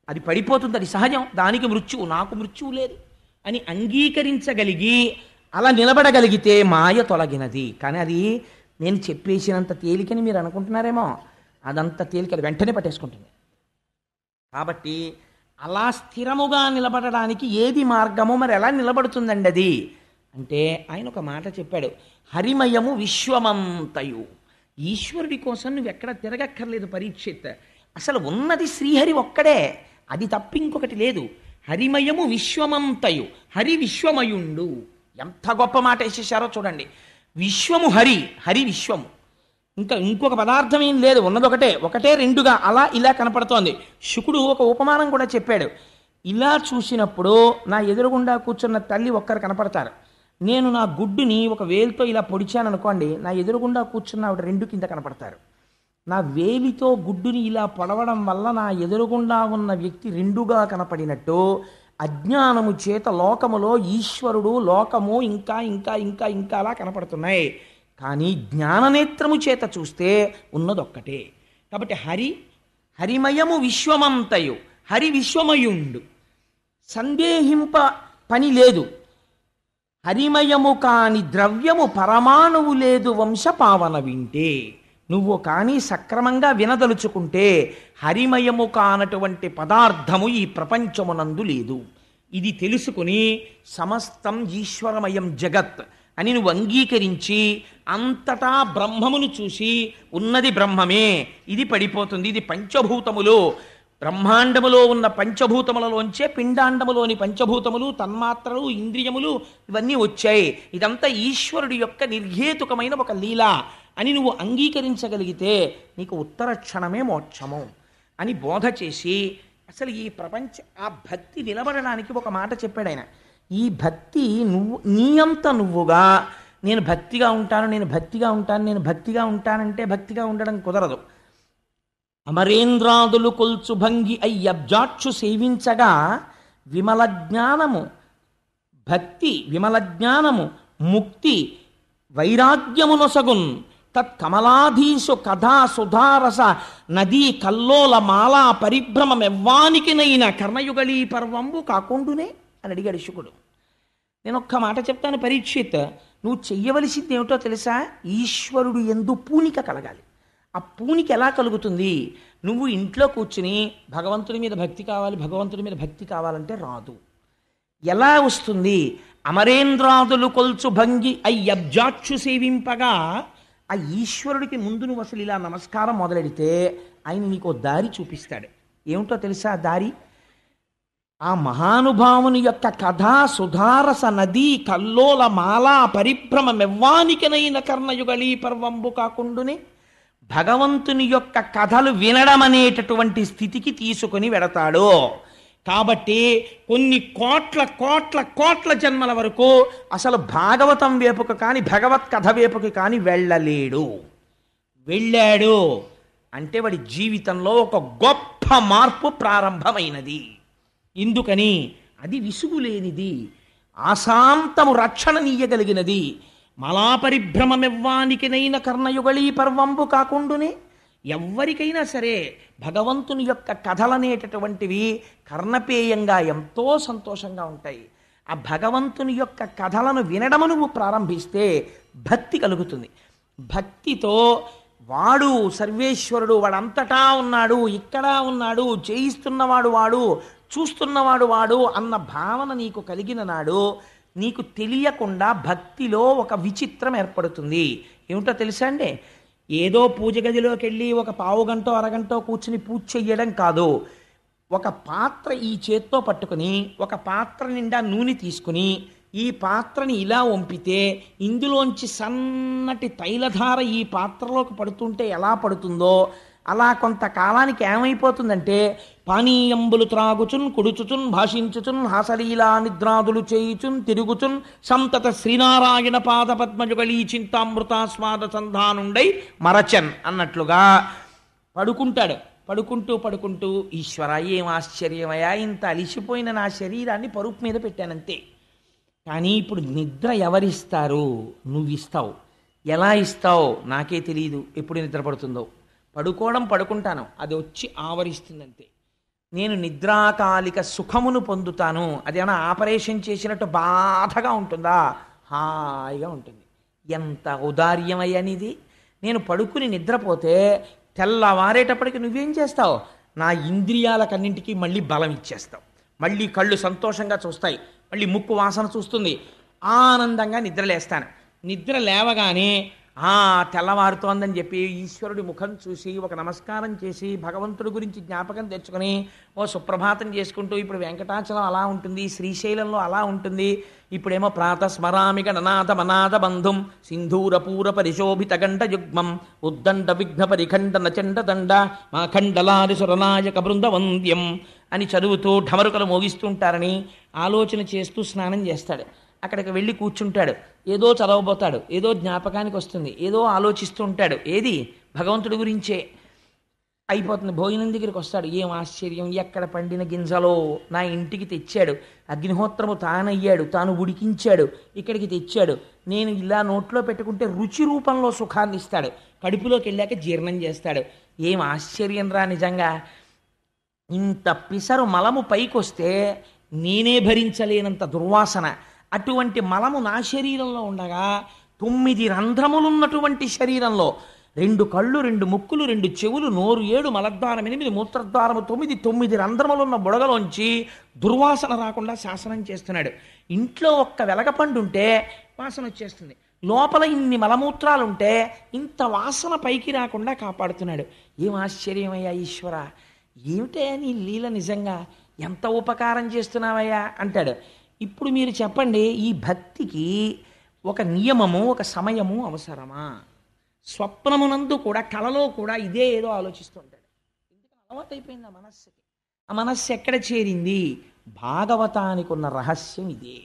అది పడిపోతుంది, అది సహజం, దానికి మృత్యువు, నాకు మృత్యువు లేదు అని అంగీకరించగలిగి అలా నిలబడగలిగితే మాయ తొలగినది. కానీ అది నేను చెప్పేసినంత తేలికని మీరు అనుకుంటున్నారేమో, అదంత తేలిక వెంటనే పట్టేసుకుంటుంది. కాబట్టి అలా స్థిరముగా నిలబడడానికి ఏది మార్గమో, మరి ఎలా నిలబడుతుందండి అది అంటే ఆయన ఒక మాట చెప్పాడు, హరిమయము విశ్వమంతయు. ఈశ్వరుడి కోసం నువ్వు ఎక్కడ తిరగక్కర్లేదు పరీక్షిత్. అసలు ఉన్నది శ్రీహరి ఒక్కడే, అది తప్ప ఇంకొకటి లేదు. హరిమయము విశ్వమంతయు, హరి విశ్వమయుండు. ఎంత గొప్ప మాట వేసేసారో చూడండి. విశ్వము హరి, హరి విశ్వము, ఇంకొక పదార్థం ఏం లేదు, ఉన్నది ఒకటే రెండుగా అలా ఇలా కనపడుతోంది. శుకుడు ఒక ఉపమానం కూడా చెప్పాడు. ఇలా చూసినప్పుడు నా ఎదురుగుండా కూర్చున్న తల్లి ఒక్కరు కనపడతారు, నేను నా గుడ్డుని ఒక వేలుతో ఇలా పొడిచాను అనుకోండి, నా ఎదురుగుండా కూర్చున్న ఆవిడ రెండు కింద కనపడతారు. నా వేలితో గుడ్డుని ఇలా పొడవడం వల్ల నా ఎదురుగుండా ఉన్న వ్యక్తి రెండుగా కనపడినట్టు అజ్ఞానము చేత లోకములో ఈశ్వరుడు, లోకము ఇంకా ఇంకా ఇంకా ఇంకా అలా కనపడుతున్నాయి. కానీ జ్ఞాననేత్రము చేత చూస్తే ఉన్నదొక్కటే. కాబట్టి హరిమయము విశ్వమంతయు, హరి విశ్వమయుండు, సందేహింప పని లేదు. హరిమయము కాని ద్రవ్యము పరమాణువు లేదు వంశపావన వింటే. నువ్వు కానీ సక్రమంగా వినదలుచుకుంటే హరిమయము కానటువంటి పదార్థము ఈ ప్రపంచమునందు లేదు. ఇది తెలుసుకుని సమస్తం ఈశ్వరమయం జగత్ అని నువ్వు అంగీకరించి అంతటా బ్రహ్మమును చూసి ఉన్నది బ్రహ్మమే, ఇది పడిపోతుంది, ఇది పంచభూతములు, బ్రహ్మాండములో ఉన్న పంచభూతములలోంచే పిండాండములోని పంచభూతములు, తన్మాత్రలు, ఇంద్రియములు ఇవన్నీ వచ్చాయి. ఇదంతా ఈశ్వరుడి యొక్క నిర్హేతుకమైన ఒక లీల అని నువ్వు అంగీకరించగలిగితే నీకు ఉత్తర క్షణమే మోక్షము అని బోధ చేసి, అసలు ఈ ఆ భక్తి నిలబడడానికి ఒక మాట చెప్పాడు ఆయన. ఈ భక్తి నువ్వు నీ అంత నువ్వుగా నేను భక్తిగా ఉంటాను, నేను భక్తిగా ఉంటాను, నేను భక్తిగా ఉంటానంటే భక్తిగా ఉండడం కుదరదు. అమరేంద్రాదులు కొల్చు భంగి అయ్యబ్జాక్షు సేవించగా విమల జ్ఞానము భక్తి, విమల జ్ఞానము ముక్తి వైరాగ్యమునొసగున్ తత్కమలాధీసు కథా సుధారస నదీ కల్లోల మాలా పరిభ్రమమెవ్వానికినైన కర్ణయుగళీ పర్వంబు కాకుండునే అని అడిగాడు శుకుడు. నేను ఒక్క మాట చెప్తాను పరీక్షిత్, నువ్వు చెయ్యవలసింది ఏమిటో తెలుసా? ఈశ్వరుడు యందు పూనిక కలగాలి. ఆ పూనిక ఎలా కలుగుతుంది? నువ్వు ఇంట్లో కూర్చుని భగవంతుడి మీద భక్తి కావాలి, భగవంతుడి మీద భక్తి కావాలంటే రాదు. ఎలా వస్తుంది? అమరేంద్రాదులు కొల్చు భంగి అయ్యబ్జాక్షు సేవింపగా ఆ ఈశ్వరుడికి ముందు నువ్వు అసలు ఇలా నమస్కారం మొదలెడితే ఆయన నీకు దారి చూపిస్తాడు. ఏమిటో తెలుసా దారి? ఆ మహానుభావుని యొక్క కథా సుధారస నదీ కల్లోల మాలా పరిభ్రమమెవ్వానికనైన కర్ణయుగళీ పర్వంబు కాకుండునే భగవంతుని యొక్క కథలు వినడం అనేటటువంటి స్థితికి తీసుకుని వెడతాడు. కాబట్టి కొన్ని కోట్ల కోట్ల కోట్ల జన్మల వరకు అసలు భాగవతం వేపుకు కానీ భగవత్ కథ వేపుకి కానీ వెళ్ళలేడు. వెళ్ళాడు అంటే వాడి జీవితంలో ఒక గొప్ప మార్పు ప్రారంభమైనది. ఎందుకని? అది విసుగులేనిది, ఆశాంతము రక్షణనీయగలిగినది. మలాపరిభ్రమమెవ్వానికినైన కర్ణయుగళీ పర్వంబు కాకుండునే. ఎవ్వరికైనా సరే భగవంతుని యొక్క కథలనేటటువంటివి కర్ణపేయంగా ఎంతో సంతోషంగా ఉంటాయి. ఆ భగవంతుని యొక్క కథలను వినడము నువ్వు ప్రారంభిస్తే భక్తి కలుగుతుంది. భక్తితో వాడు సర్వేశ్వరుడు, వాడంతటా ఉన్నాడు, ఇక్కడ ఉన్నాడు, చేయిస్తున్నవాడు వాడు, చూస్తున్నవాడు వాడు అన్న భావన నీకు కలిగిన నాడు నీకు తెలియకుండా భక్తిలో ఒక విచిత్రం ఏర్పడుతుంది. ఏమిటో తెలుసా అండి? ఏదో పూజ గదిలోకి వెళ్ళి ఒక పావు గంటో అరగంటో కూర్చుని పూజ చెయ్యడం కాదు. ఒక పాత్ర ఈ చేత్తో పట్టుకుని ఒక పాత్ర నిండా నూనె తీసుకుని ఈ పాత్రని ఇలా వంపితే ఇందులోంచి సన్నటి తైలధార ఈ పాత్రలోకి పడుతుంటే ఎలా పడుతుందో అలా కొంతకాలానికి ఏమైపోతుందంటే పానీయంబులు త్రాగుచున్ కుడుచుచున్ భాషించుచున్ హాసలీలా నిద్రాదులు చేయుచున్ తిరుగుచున్ సంతత శ్రీనారాయణ పాద పద్మజుగళీ చింతామృతాస్వాద సంధానుండై మరచన్ అన్నట్లుగా పడుకుంటాడు. పడుకుంటూ పడుకుంటూ ఈశ్వర ఏం ఆశ్చర్యమయా, ఇంత అలిసిపోయిన నా శరీరాన్ని పరుపు మీద పెట్టానంతే. కానీ ఇప్పుడు నిద్ర ఎవరిస్తారు? నువ్వు ఇస్తావు. ఎలా ఇస్తావు నాకే తెలియదు. ఎప్పుడు నిద్ర పడుతుందో పడుకుంటాను, అది వచ్చి ఆవరిస్తుందంతే. నేను నిద్రాకాలిక సుఖమును పొందుతాను. అదేమన్నా ఆపరేషన్ చేసినట్టు బాధగా ఉంటుందా? హాయిగా ఉంటుంది. ఎంత ఔదార్యమయ్యనిది. నేను పడుకుని నిద్రపోతే తెల్లవారేటప్పటికి నువ్వేం చేస్తావు? నా ఇంద్రియాలకన్నింటికి మళ్ళీ బలం ఇచ్చేస్తావు. మళ్ళీ కళ్ళు సంతోషంగా చూస్తాయి, మళ్ళీ ముక్కు వాసన చూస్తుంది, ఆనందంగా నిద్రలేస్తాను. నిద్ర లేవగానే తెల్లవారుతోందని చెప్పి ఈశ్వరుడి ముఖం చూసి ఒక నమస్కారం చేసి భగవంతుడి గురించి జ్ఞాపకం తెచ్చుకొని ఓ సుప్రభాతం చేసుకుంటూ, ఇప్పుడు వెంకటాచలం అలా ఉంటుంది, శ్రీశైలంలో అలా ఉంటుంది, ఇప్పుడేమో ప్రాతస్మరామి గణనాథ మనాథ బంధుం సింధూరపూర పరిశోభిత గంట యుగ్మం ఉద్దండ విఘ్న పరిఖండ నచండ దండ మా ఖండలాది సురనాయక బృందవంద్యం అని చదువుతూ ఢమరుకలు మోగిస్తుంటారని ఆలోచన చేస్తూ స్నానం చేస్తాడు. అక్కడికి వెళ్ళి కూర్చుంటాడు, ఏదో చదవబోతాడు, ఏదో జ్ఞాపకానికి వస్తుంది, ఏదో ఆలోచిస్తూ ఉంటాడు, ఏది భగవంతుడి గురించే. అయిపోతుంది, భోజనం దగ్గరికి వస్తాడు, ఏం ఆశ్చర్యం, ఎక్కడ పండిన గింజలో నా ఇంటికి తెచ్చాడు, అగ్నిహోత్రము తానయ్యాడు, తాను ఉడికించాడు, ఇక్కడికి తెచ్చాడు, నేను ఇలా నోట్లో పెట్టుకుంటే రుచి రూపంలో సుఖాన్ని ఇస్తాడు, కడుపులోకి వెళ్ళాక జీర్ణం చేస్తాడు. ఏం ఆశ్చర్యం రా నిజంగా. ఇంత పిసరు మలము పైకొస్తే నేనే భరించలేనంత దుర్వాసన. అటువంటి మలము నా శరీరంలో ఉండగా 9 రంధ్రములున్నటువంటి శరీరంలో 2 కళ్ళు, 2 ముక్కులు, 2 చెవులు, నోరు 7, మలద్వారం 8, మూత్రద్వారము 9 రంధ్రములున్న బుడగలోంచి దుర్వాసన రాకుండా శాసనం చేస్తున్నాడు. ఇంట్లో ఒక్క వెలగపండు ఉంటే వాసన వచ్చేస్తుంది, లోపల ఇన్ని మలమూత్రాలుంటే ఇంత వాసన పైకి రాకుండా కాపాడుతున్నాడు. ఏం ఆశ్చర్యమయ్యా ఈశ్వర, ఏమిటయ్యా నీ లీల, నిజంగా ఎంత ఉపకారం చేస్తున్నావయ్యా అంటాడు. ఇప్పుడు మీరు చెప్పండి, ఈ భక్తికి ఒక నియమము, ఒక సమయము అవసరమా? స్వప్నమునందు కూడా, కలలో కూడా ఇదే ఏదో ఆలోచిస్తుంటాడు. ఎందుకని అలవాటు అయిపోయింది ఆ మనస్సుకి. ఆ మనస్సు ఎక్కడ చేరింది? భాగవతానికి ఉన్న రహస్యం ఇదే.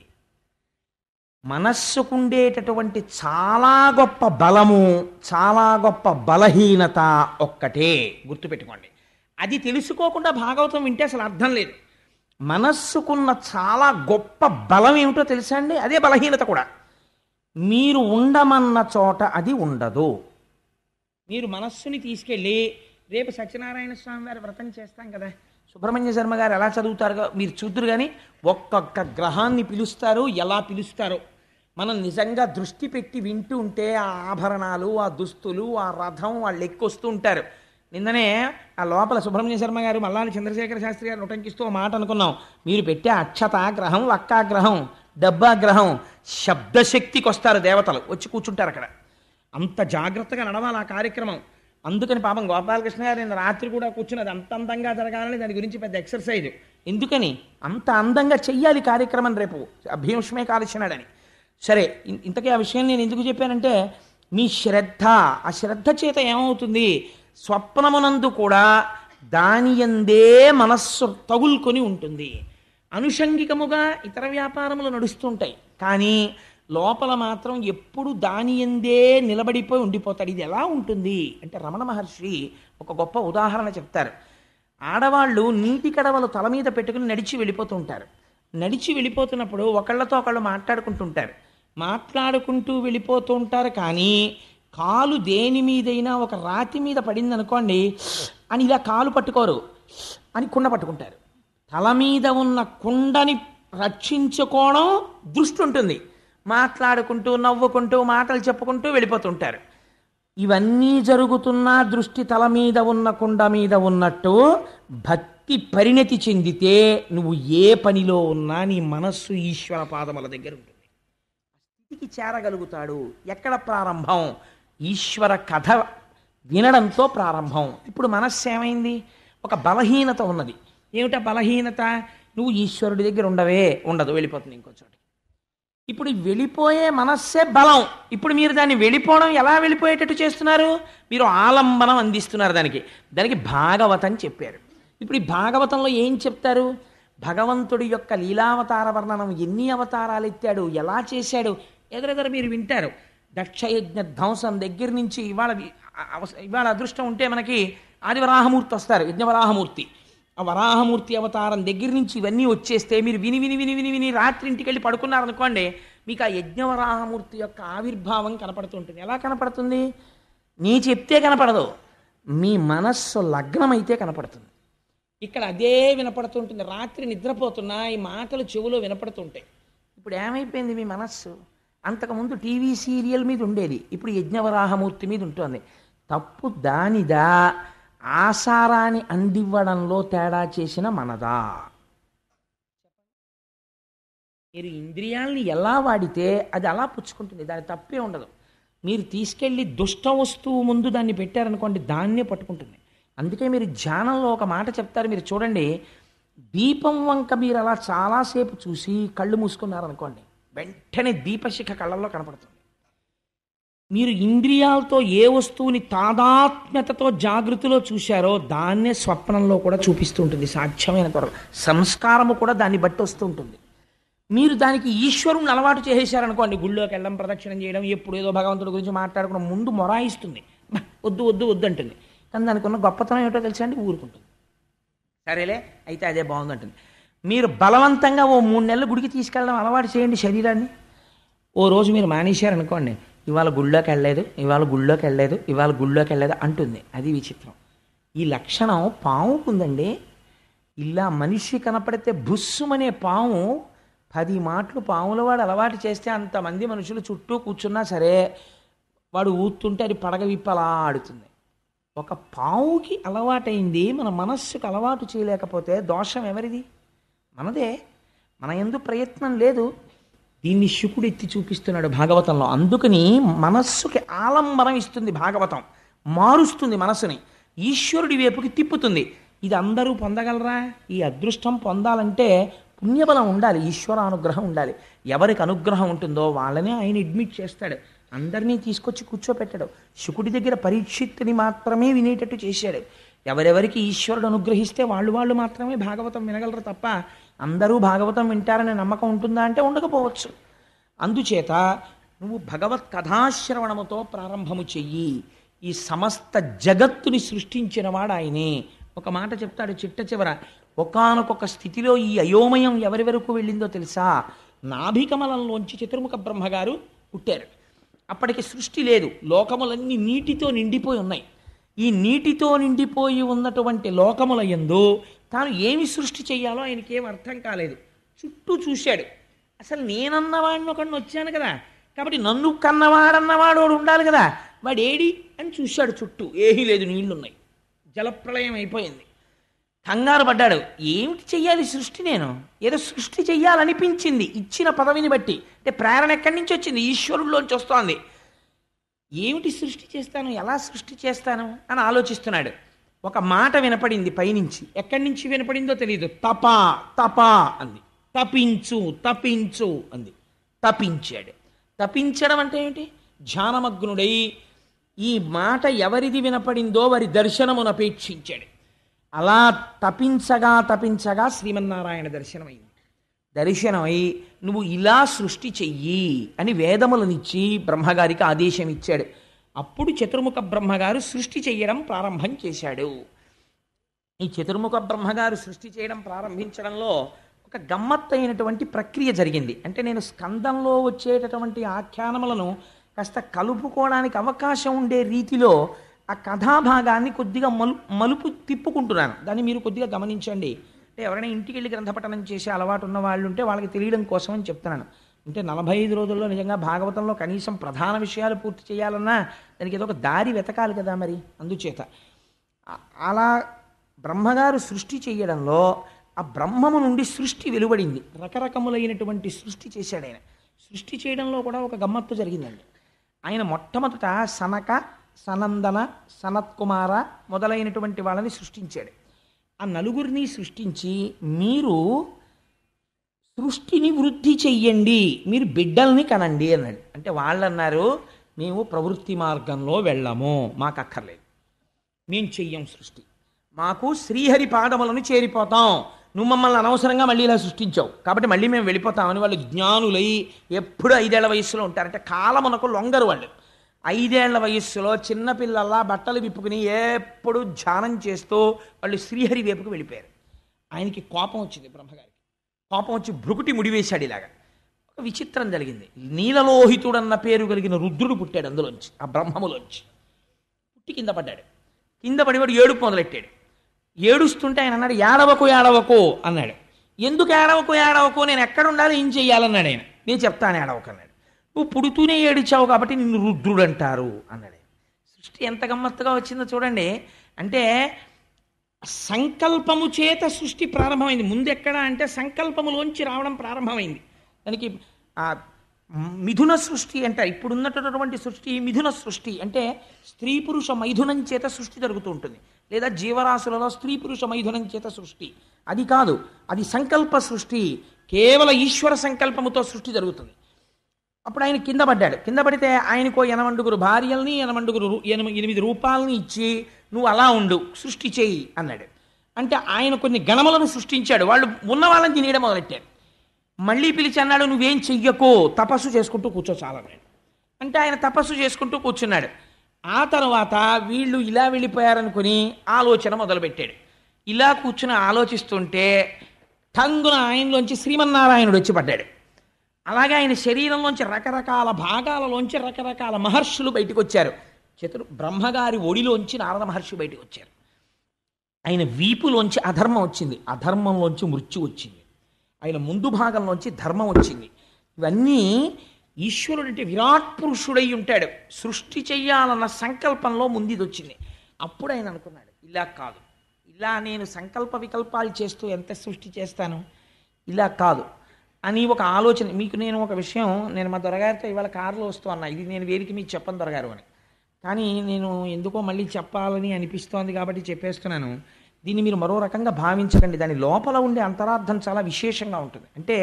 మనస్సుకుండేటటువంటి చాలా గొప్ప బలము, చాలా గొప్ప బలహీనత ఒక్కటే గుర్తుపెట్టుకోండి. అది తెలుసుకోకుండా భాగవతం వింటే అసలు అర్థం లేదు. మనస్సుకున్న చాలా గొప్ప బలం ఏమిటో తెలుసా అండి? అదే బలహీనత కూడా. మీరు ఉండమన్న చోట అది ఉండదు. మీరు మనస్సుని తీసుకెళ్ళి, రేపు సత్యనారాయణ స్వామి వారి వ్రతం చేస్తాం కదా, సుబ్రహ్మణ్య శర్మ గారు ఎలా చదువుతారో మీరు చూద్దరు, కానీ ఒక్కొక్క గ్రహాన్ని పిలుస్తారు, ఎలా పిలుస్తారో. మనం నిజంగా దృష్టి పెట్టి వింటూ ఉంటే ఆ ఆభరణాలు, ఆ దుస్తులు, ఆ రథం, వాళ్ళు ఎక్కొస్తూ ఉంటారు. నిన్ననే ఆ లోపల సుబ్రహ్మణ్య శర్మ గారు మల్లాని చంద్రశేఖర శాస్త్రి గారు ఉటంకిస్తూ ఓ మాట అనుకున్నాం. మీరు పెట్టే అక్షతాగ్రహం, లక్కాగ్రహం, డబ్బాగ్రహం, శబ్దశక్తికి వస్తారు దేవతలు, వచ్చి కూర్చుంటారు అక్కడ. అంత జాగ్రత్తగా నడవాలి ఆ కార్యక్రమం. అందుకని పాపం గోపాలకృష్ణ గారు నిన్న రాత్రి కూడా కూర్చుని అది అంత అందంగా జరగాలని దాని గురించి పెద్ద ఎక్సర్సైజ్. ఎందుకని అంత అందంగా చెయ్యాలి కార్యక్రమం రేపు భీష్మే కాల్చినాడని. సరే, ఇంతకీ ఆ విషయం నేను ఎందుకు చెప్పానంటే, మీ శ్రద్ధ, ఆ శ్రద్ధ చేత ఏమవుతుంది, స్వప్నమునందు కూడా దాని యందే మనస్సు తగులుకొని ఉంటుంది. అనుషంగికముగా ఇతర వ్యాపారములు నడుస్తుంటాయి, కానీ లోపల మాత్రం ఎప్పుడు దాని యందే నిలబడిపోయి ఉండిపోతాడు. ఇది ఎలా ఉంటుంది అంటే, రమణ మహర్షి ఒక గొప్ప ఉదాహరణ చెప్తారు. ఆడవాళ్ళు నీటి కడవలు తల మీద పెట్టుకుని నడిచి వెళ్ళిపోతూ ఉంటారు. నడిచి వెళ్ళిపోతున్నప్పుడు ఒకళ్ళతో ఒకళ్ళు మాట్లాడుకుంటూ వెళ్ళిపోతూ ఉంటారు. కానీ కాలు దేని మీదైనా ఒక రాతి మీద పడింది అనుకోండి అని ఇలా కాలు పట్టుకోరు, అని కుండ పట్టుకుంటారు. తల మీద ఉన్న కుండని రక్షించుకోవడం దృష్టి ఉంటుంది. మాట్లాడుకుంటూ, నవ్వుకుంటూ, మాటలు చెప్పుకుంటూ వెళ్ళిపోతుంటారు. ఇవన్నీ జరుగుతున్నా దృష్టి తల మీద ఉన్న కుండ మీద ఉన్నట్టు భక్తి పరిణతి చెందితే నువ్వు ఏ పనిలో ఉన్నా నీ మనస్సు ఈశ్వర పాదముల దగ్గర ఉంటుంది. స్థితికి చేరగలుగుతాడు. ఎక్కడ ప్రారంభం? ఈశ్వర కథ వినడంతో ప్రారంభం. ఇప్పుడు మనస్సు ఏమైంది? ఒక బలహీనత ఉన్నది. ఏమిటా బలహీనత? నువ్వు ఈశ్వరుడి దగ్గర ఉండదు, వెళ్ళిపోతుంది ఇంకో చోట. ఇప్పుడు వెళ్ళిపోయే మనస్సే బలం. ఇప్పుడు మీరు దాన్ని వెళ్ళిపోవడం ఎలా వెళ్ళిపోయేటట్టు చేస్తున్నారు? మీరు ఆలంబనం అందిస్తున్నారు దానికి భాగవతం చెప్పారు. ఇప్పుడు ఈ భాగవతంలో ఏం చెప్తారు? భగవంతుడి యొక్క లీలావతార వర్ణనం, ఎన్ని అవతారాలు ఎత్తాడు, ఎలా చేశాడు, ఎదురెదురు మీరు వింటారు. దక్షయజ్ఞ ధ్వంసం దగ్గర నుంచి ఇవాళ అదృష్టం ఉంటే మనకి ఆదివరాహమూర్తి వస్తారు, యజ్ఞవరాహమూర్తి. ఆ వరాహమూర్తి అవతారం దగ్గర నుంచి ఇవన్నీ వచ్చేస్తే మీరు విని విని విని విని విని రాత్రి ఇంటికి వెళ్ళి పడుకున్నారనుకోండి, మీకు ఆ యజ్ఞవరాహమూర్తి యొక్క ఆవిర్భావం కనపడుతుంటుంది. ఎలా కనపడుతుంది? నీ చెప్తే కనపడదు, మీ మనస్సు లగ్నమైతే కనపడుతుంది. ఇక్కడ అదే వినపడుతుంటుంది. రాత్రి నిద్రపోతున్నా ఈ మాటలు చెవులో వినపడుతుంటాయి. ఇప్పుడు ఏమైపోయింది మీ మనస్సు? అంతకుముందు టీవీ సీరియల్ మీద ఉండేది, ఇప్పుడు యజ్ఞవరాహమూర్తి మీద ఉంటుంది. తప్పు దానిదా, ఆసారాన్ని అందివ్వడంలో తేడా చేసిన మనదా? మీరు ఇంద్రియాలని ఎలా వాడితే అది అలా పుచ్చుకుంటుంది, దాని తప్పే ఉండదు. మీరు తీసుకెళ్ళి దుష్ట వస్తువు ముందు దాన్ని పెట్టారనుకోండి, దాన్నే పట్టుకుంటుంది. అందుకే మీరు ధ్యానంలో ఒక మాట చెప్తారు, మీరు చూడండి. దీపం వంక మీరు అలా చాలాసేపు చూసి కళ్ళు మూసుకున్నారనుకోండి, వెంటనే దీపశిఖ కళ్ళల్లో కనపడుతుంది. మీరు ఇంద్రియాలతో ఏ వస్తువుని తాదాత్మ్యతతో జాగృతిలో చూశారో దాన్నే స్వప్నంలో కూడా చూపిస్తూ ఉంటుంది. సాధ్యమైన త్వరలో సంస్కారము కూడా దాన్ని బట్టి వస్తూ ఉంటుంది. మీరు దానికి ఈశ్వరుని అలవాటు చేసేశారనుకోండి, గుళ్ళోకి వెళ్ళడం, ప్రదక్షిణం చేయడం, ఎప్పుడు ఏదో భగవంతుడి గురించి మాట్లాడుకున్న ముందు మొరాయిస్తుంది, వద్దు వద్దు వద్దు అంటుంది. కానీ దానికి ఉన్న గొప్పతనం ఏమిటో తెలుసా అండి, ఊరుకుంటుంది. సరేలే అయితే అదే బాగుందంటుంది. మీరు బలవంతంగా ఓ 3 నెలలు గుడికి తీసుకెళ్ళడం అలవాటు చేయండి శరీరాన్ని. ఓ రోజు మీరు మానేశారనుకోండి, ఇవాళ గుళ్ళోకి వెళ్ళలేదు, ఇవాళ గుళ్ళోకి వెళ్ళలేదు, ఇవాళ గుళ్ళోకి వెళ్ళలేదు అంటుంది. అది విచిత్రం. ఈ లక్షణం పాముకుందండి. ఇలా మనిషి కనపడితే బుస్సుమనే పాము 10 మాటలు పాముల వాడు అలవాటు చేస్తే అంతమంది మనుషులు చుట్టూ కూర్చున్నా సరే వాడు ఊతుంటే అది పడగ విప్పలా ఆడుతుంది. ఒక పావుకి అలవాటైంది మన మనస్సుకు అలవాటు చేయలేకపోతే దోషం ఎవరిది? మనదే. మన యందు ప్రయత్నం లేదు. దీన్ని శుకుడు ఎత్తి చూపిస్తున్నాడు భాగవతంలో. అందుకని మనస్సుకి ఆలంబనం ఇస్తుంది భాగవతం, మారుస్తుంది మనసుని, ఈశ్వరుడి వైపుకి తిప్పుతుంది. ఇది అందరూ పొందగలరా? ఈ అదృష్టం పొందాలంటే పుణ్యబలం ఉండాలి, ఈశ్వరానుగ్రహం ఉండాలి. ఎవరికి అనుగ్రహం ఉంటుందో వాళ్ళనే ఆయన అడ్మిట్ చేస్తాడు, అందరినీ తీసుకొచ్చి కూర్చోపెట్టాడు. శుకుడి దగ్గర పరీక్షిత్తుని మాత్రమే వినేటట్టు చేశాడు. ఎవరెవరికి ఈశ్వరుడు అనుగ్రహిస్తే వాళ్ళు మాత్రమే భాగవతం వినగలరు తప్ప అందరూ భాగవతం వింటారనే నమ్మకం ఉంటుందా అంటే ఉండకపోవచ్చు. అందుచేత నువ్వు భగవత్ కథాశ్రవణముతో ప్రారంభము చెయ్యి. ఈ సమస్త జగత్తుని సృష్టించిన వాడు ఆయనే. ఒక మాట చెప్తాడు చిట్ట చివర, ఒకానొక స్థితిలో ఈ అయోమయం ఎవరి వరకు వెళ్ళిందో తెలుసా? నాభికమలంలోంచి చతుర్ముఖ బ్రహ్మగారు పుట్టారు. అప్పటికి సృష్టి లేదు, లోకములన్నీ నీటితో నిండిపోయి ఉన్నాయి. ఈ నీటితో నిండిపోయి ఉన్నటువంటి లోకముల యందు తాను ఏమి సృష్టి చెయ్యాలో ఆయనకేం అర్థం కాలేదు. చుట్టూ చూశాడు, అసలు నేనన్నవాడిని ఒకడిని వచ్చాను కదా, కాబట్టి నన్ను కన్నవాడన్నవాడు వాడు ఉండాలి కదా, వాడు ఏడి అని చూశాడు. చుట్టూ ఏమీ లేదు, నీళ్లున్నాయి, జలప్రళయం అయిపోయింది. కంగారు పడ్డాడు, ఏమిటి చెయ్యాలి సృష్టి? నేను ఏదో సృష్టి చెయ్యాలనిపించింది ఇచ్చిన పదవిని బట్టి. అంటే ప్రేరణ ఎక్కడి నుంచి వచ్చింది? ఈశ్వరుల్లోంచి వస్తోంది. ఏమిటి సృష్టి చేస్తాను, ఎలా సృష్టి చేస్తాను అని ఆలోచిస్తున్నాడు. ఒక మాట వినపడింది పైనుంచి. ఎక్కడి నుంచి వినపడిందో తెలియదు. తపా తపా అంది. తపించు తపించు అంది. తపించాడు. తపించడం అంటే ఏమిటి? ధ్యానమగ్నుడై ఈ మాట ఎవరిది వినపడిందో వారి దర్శనమునపేక్షించాడు. అలా తపించగా తపించగా శ్రీమన్నారాయణ దర్శనమైంది. దర్శనమై నువ్వు ఇలా సృష్టి చెయ్యి అని వేదములనిచ్చి బ్రహ్మగారికి ఆదేశం ఇచ్చాడు. అప్పుడు చతుర్ముఖ బ్రహ్మగారు సృష్టి చెయ్యడం ప్రారంభం చేశాడు. ఈ చతుర్ముఖ బ్రహ్మగారు సృష్టి చేయడం ప్రారంభించడంలో ఒక గమ్మత్తైనటువంటి ప్రక్రియ జరిగింది. అంటే నేను స్కందంలో వచ్చేటటువంటి ఆఖ్యానములను కాస్త కలుపుకోవడానికి అవకాశం ఉండే రీతిలో ఆ కథాభాగాన్ని కొద్దిగా మలుపు తిప్పుకుంటున్నాను. దాన్ని మీరు కొద్దిగా గమనించండి. అంటే ఎవరైనా ఇంటికి వెళ్ళి గ్రంథపఠనం చేసే అలవాటు ఉన్న వాళ్ళు ఉంటే వాళ్ళకి తెలియడం కోసం అని చెప్తున్నాను. అంటే 45 రోజుల్లో నిజంగా భాగవతంలో కనీసం ప్రధాన విషయాలు పూర్తి చేయాలన్నా దానికి ఏదో ఒక దారి వెతకాలి కదా మరి. అందుచేత అలా బ్రహ్మగారు సృష్టి చేయడంలో ఆ బ్రహ్మము నుండి సృష్టి వెలువడింది. రకరకములైనటువంటి సృష్టి చేశాడు ఆయన. సృష్టి చేయడంలో కూడా ఒక గమ్మత్తు జరిగిందండి. ఆయన మొట్టమొదట సనక, సనందన, సనత్కుమార మొదలైనటువంటి వాళ్ళని సృష్టించాడు. ఆ నలుగురిని సృష్టించి మీరు సృష్టిని వృద్ధి చెయ్యండి, మీరు బిడ్డల్ని కనండి అన్నాడు. అంటే వాళ్ళు అన్నారు, మేము ప్రవృత్తి మార్గంలో వెళ్ళము, మాకు అక్కర్లేదు, మేము చెయ్యం సృష్టి, మాకు శ్రీహరి పాదములను చేరిపోతాం, నువ్వు మమ్మల్ని అనవసరంగా మళ్ళీ ఇలా సృష్టించావు కాబట్టి మళ్ళీ మేము వెళ్ళిపోతామని వాళ్ళు జ్ఞానులై ఎప్పుడు 5 ఏళ్ల వయస్సులో ఉంటారంటే కాలమునకు లొంగరు. వాళ్ళు 5 ఏళ్ల వయస్సులో చిన్నపిల్లల్లా బట్టలు విప్పుకుని ఎప్పుడు ధ్యానం చేస్తూ వాళ్ళు శ్రీహరి వైపుకు వెళ్ళిపోయారు. ఆయనకి కోపం వచ్చింది. బ్రహ్మగారికి కోపం వచ్చి భృకుటి ముడివేశాడు. ఇలాగా ఒక విచిత్రం జరిగింది. నీలలోహితుడన్న పేరు కలిగిన రుద్రుడు పుట్టాడు అందులోంచి, ఆ బ్రహ్మములోంచి పుట్టి కింద పడ్డాడు. కింద పడివాడు ఏడుపు మొదలెట్టాడు. ఏడుస్తుంటే ఆయన అన్నాడు, ఏడవకు ఏడవకు అన్నాడు. ఎందుకు ఏడవకు ఏడవకు, నేను ఎక్కడ ఉండాలి, ఏం చెయ్యాలన్నాడు ఆయన. నేను చెప్తాను ఏడవకు అన్నాడు. నువ్వు పుడుతూనే ఏడిచావు కాబట్టి నిన్ను రుద్రుడు అంటారు అన్నాడు. సృష్టి ఎంత గమ్మత్తుగా వచ్చిందో చూడండి. అంటే సంకల్పము చేత సృష్టి ప్రారంభమైంది. ముందు ఎక్కడ అంటే సంకల్పములోంచి రావడం ప్రారంభమైంది. దానికి మిథున సృష్టి అంటారు. ఇప్పుడున్నటువంటి సృష్టి మిథున సృష్టి. అంటే స్త్రీ పురుష మైథునం చేత సృష్టి జరుగుతూ ఉంటుంది. లేదా జీవరాశులలో స్త్రీ పురుష మైథునం చేత సృష్టి. అది కాదు, అది సంకల్ప సృష్టి. కేవల ఈశ్వర సంకల్పముతో సృష్టి జరుగుతుంది. అప్పుడు ఆయన కింద పడ్డాడు. కింద పడితే ఆయనకో 8 భార్యల్ని 8 రూపాలని ఇచ్చి నువ్వు అలా ఉండు, సృష్టి చేయి అన్నాడు. అంటే ఆయన కొన్ని గణములను సృష్టించాడు. వాళ్ళు ఉన్న వాళ్ళని తినేయడం మొదలెట్టారు. మళ్ళీ పిలిచి అన్నాడు, నువ్వేం చెయ్యకో, తపస్సు చేసుకుంటూ కూర్చో చాలన్నాడు. అంటే ఆయన తపస్సు చేసుకుంటూ కూర్చున్నాడు. ఆ తర్వాత వీళ్ళు ఇలా వెళ్ళిపోయారనుకుని ఆలోచన మొదలుపెట్టాడు. ఇలా కూర్చుని ఆలోచిస్తుంటే టంగున ఆయనలోంచి శ్రీమన్నారాయణుడు వచ్చి పడ్డాడు. అలాగే ఆయన శరీరంలోంచి రకరకాల భాగాలలోంచి రకరకాల మహర్షులు బయటకు వచ్చారు. బ్రహ్మగారి ఒడిలోంచి నారద మహర్షి బయటకు వచ్చారు. ఆయన వీపులోంచి అధర్మం వచ్చింది, అధర్మంలోంచి మృత్యు వచ్చింది. ఆయన ముందు భాగంలోంచి ధర్మం వచ్చింది. ఇవన్నీ ఈశ్వరుడు అంటే విరాట్ పురుషుడై ఉంటాడు. సృష్టి చెయ్యాలన్న సంకల్పంలో ముందు వచ్చింది. అప్పుడు ఆయన అనుకున్నాడు, ఇలా కాదు, ఇలా నేను సంకల్ప వికల్పాలు చేస్తూ ఎంత సృష్టి చేస్తాను, ఇలా కాదు అని ఒక ఆలోచన. మీకు నేను ఒక విషయం, నేను మా దొరగారితో ఇవాళ కారులో వస్తూ అన్నా, ఇది నేను వేరికి మీకు చెప్పను దొరగారు అని, కానీ నేను ఎందుకో మళ్ళీ చెప్పాలని అనిపిస్తోంది కాబట్టి చెప్పేస్తున్నాను. దీన్ని మీరు మరో రకంగా భావించకండి. దాని లోపల ఉండే అంతరార్థం చాలా విశేషంగా ఉంటుంది. అంటే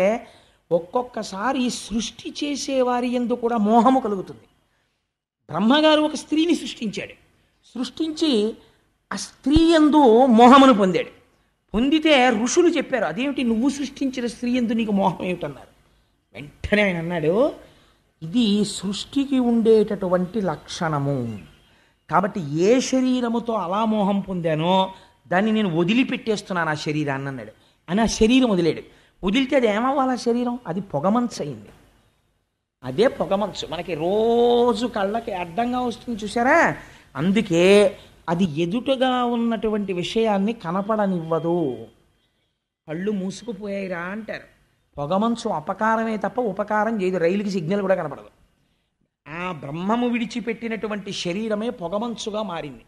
ఒక్కొక్కసారి సృష్టి చేసేవారి యందు కూడా మోహము కలుగుతుంది. బ్రహ్మగారు ఒక స్త్రీని సృష్టించాడు. సృష్టించి ఆ స్త్రీ యందు మోహమును పొందాడు. పొందితే ఋషులు చెప్పారు, అదేమిటి నువ్వు సృష్టించిన స్త్రీ యందు నీకు మోహం ఏమిటన్నారు. వెంటనే ఆయన అన్నాడు, ఇది సృష్టికి ఉండేటటువంటి లక్షణము. కాబట్టి ఏ శరీరముతో అలా మోహం పొందానో దాన్ని నేను వదిలిపెట్టేస్తున్నాను ఆ శరీరాన్ని అన్నాడు. అని ఆ శరీరం వదిలేడు. వదిలితే అది ఏమవ్వాలి? ఆ శరీరం అది పొగమంచు అయింది. అదే పొగమంచు మనకి రోజు కళ్ళకి అడ్డంగా వస్తుంది చూసారా. అందుకే అది ఎదుటగా ఉన్నటువంటి విషయాన్ని కనపడనివ్వదు. కళ్ళు మూసుకుపోయాయిరా అంటారు. పొగమంచు అపకారమే తప్ప ఉపకారం చేయదు. రైలుకి సిగ్నల్ కూడా కనపడదు. ఆ బ్రహ్మము విడిచిపెట్టినటువంటి శరీరమే పొగమంచుగా మారింది.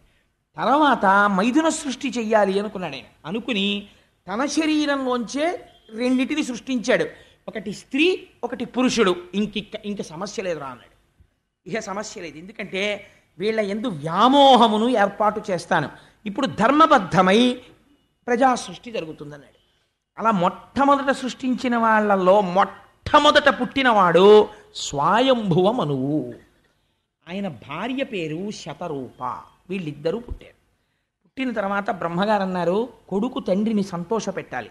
తర్వాత మైథున సృష్టి చెయ్యాలి అనుకున్నాడు ఆయన. అనుకుని తన శరీరంలోంచే రెండింటిని సృష్టించాడు. ఒకటి స్త్రీ, ఒకటి పురుషుడు. ఇంక సమస్య లేదురా అన్నాడు. ఇక సమస్య లేదు, ఎందుకంటే వీళ్ళ యందు వ్యామోహమును ఏర్పాటు చేస్తాను. ఇప్పుడు ధర్మబద్ధమై ప్రజా సృష్టి జరుగుతుందన్నాడు. అలా మొట్టమొదట సృష్టించిన వాళ్ళల్లో మొట్టమొదట పుట్టినవాడు స్వయంభువ మనువు. ఆయన భార్య పేరు శతరూప. వీళ్ళిద్దరూ పుట్టారు. పుట్టిన తర్వాత బ్రహ్మగారు అన్నారు, కొడుకు తండ్రిని సంతోషపెట్టాలి,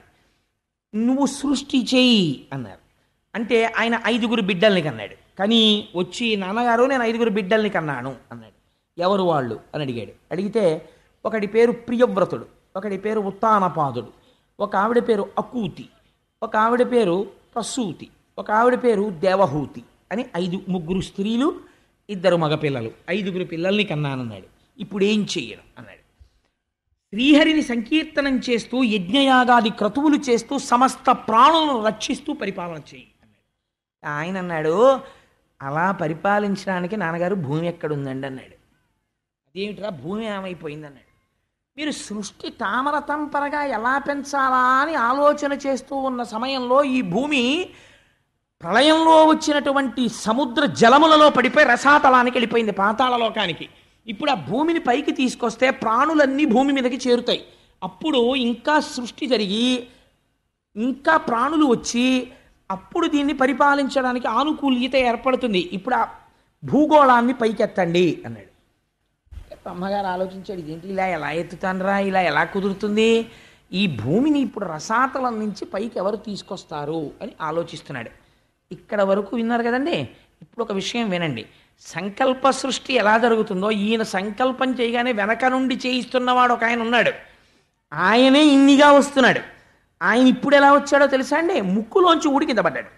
నువ్వు సృష్టి చేయి అన్నారు. అంటే ఆయన 5 బిడ్డల్ని కన్నాడు. కానీ వచ్చి, నాన్నగారు నేను 5 బిడ్డల్ని కన్నాను అన్నాడు. ఎవరు వాళ్ళు అని అడిగాడు. అడిగితే ఒకడి పేరు ప్రియవ్రతుడు, ఒకడి పేరు ఉత్తానపాదుడు, ఒక ఆవిడ పేరు అకూతి, ఒక ఆవిడ పేరు ప్రసూతి, ఒక ఆవిడ పేరు దేవహూతి అని 3 స్త్రీలు, 2 మగపిల్లలు, 5 పిల్లల్ని కన్నానన్నాడు. ఇప్పుడు ఏం చెయ్యను అన్నాడు. శ్రీహరిని సంకీర్తనం చేస్తూ యజ్ఞయాగాది క్రతువులు చేస్తూ సమస్త ప్రాణులను రక్షిస్తూ పరిపాలన చేయి అన్నాడు. ఆయన అన్నాడు, అలా పరిపాలించడానికి నాన్నగారు భూమి ఎక్కడుందండి అన్నాడు. అదేమిట్రా భూమి ఏమైపోయింది అన్నాడు. మీరు సృష్టి తామర తంపరగా ఎలా పెంచాలా అని ఆలోచన చేస్తూ ఉన్న సమయంలో ఈ భూమి ప్రళయంలో వచ్చినటువంటి సముద్ర జలములలో పడిపోయి రసాతలానికి వెళ్ళిపోయింది, పాతాళలోకానికి. ఇప్పుడు ఆ భూమిని పైకి తీసుకొస్తే ప్రాణులన్నీ భూమి మీదకి చేరుతాయి. అప్పుడు ఇంకా సృష్టి జరిగి ఇంకా ప్రాణులు వచ్చి అప్పుడు దీన్ని పరిపాలించడానికి ఆనుకూల్యత ఏర్పడుతుంది. ఇప్పుడు ఆ భూగోళాన్ని పైకెత్తండి అన్నాడు. అమ్మగారు ఆలోచించాడు, ఇదేంటి ఇలా ఎలా ఎత్తుతానరా, ఇలా ఎలా కుదురుతుంది, ఈ భూమిని ఇప్పుడు రసాతలం నుంచి పైకి ఎవరు తీసుకొస్తారు అని ఆలోచిస్తున్నాడు. ఇక్కడ వరకు విన్నారు కదండి. ఇప్పుడు ఒక విషయం వినండి. సంకల్ప సృష్టి ఎలా జరుగుతుందో, ఈయన సంకల్పం చేయగానే వెనక నుండి చేయిస్తున్నవాడు ఒక ఆయన ఉన్నాడు. ఆయనే ఇన్నిగా వస్తున్నాడు. ఆయన ఇప్పుడు ఎలా వచ్చాడో తెలుసా అండి? ముక్కులోంచి ఊడి కింద పడ్డాడు.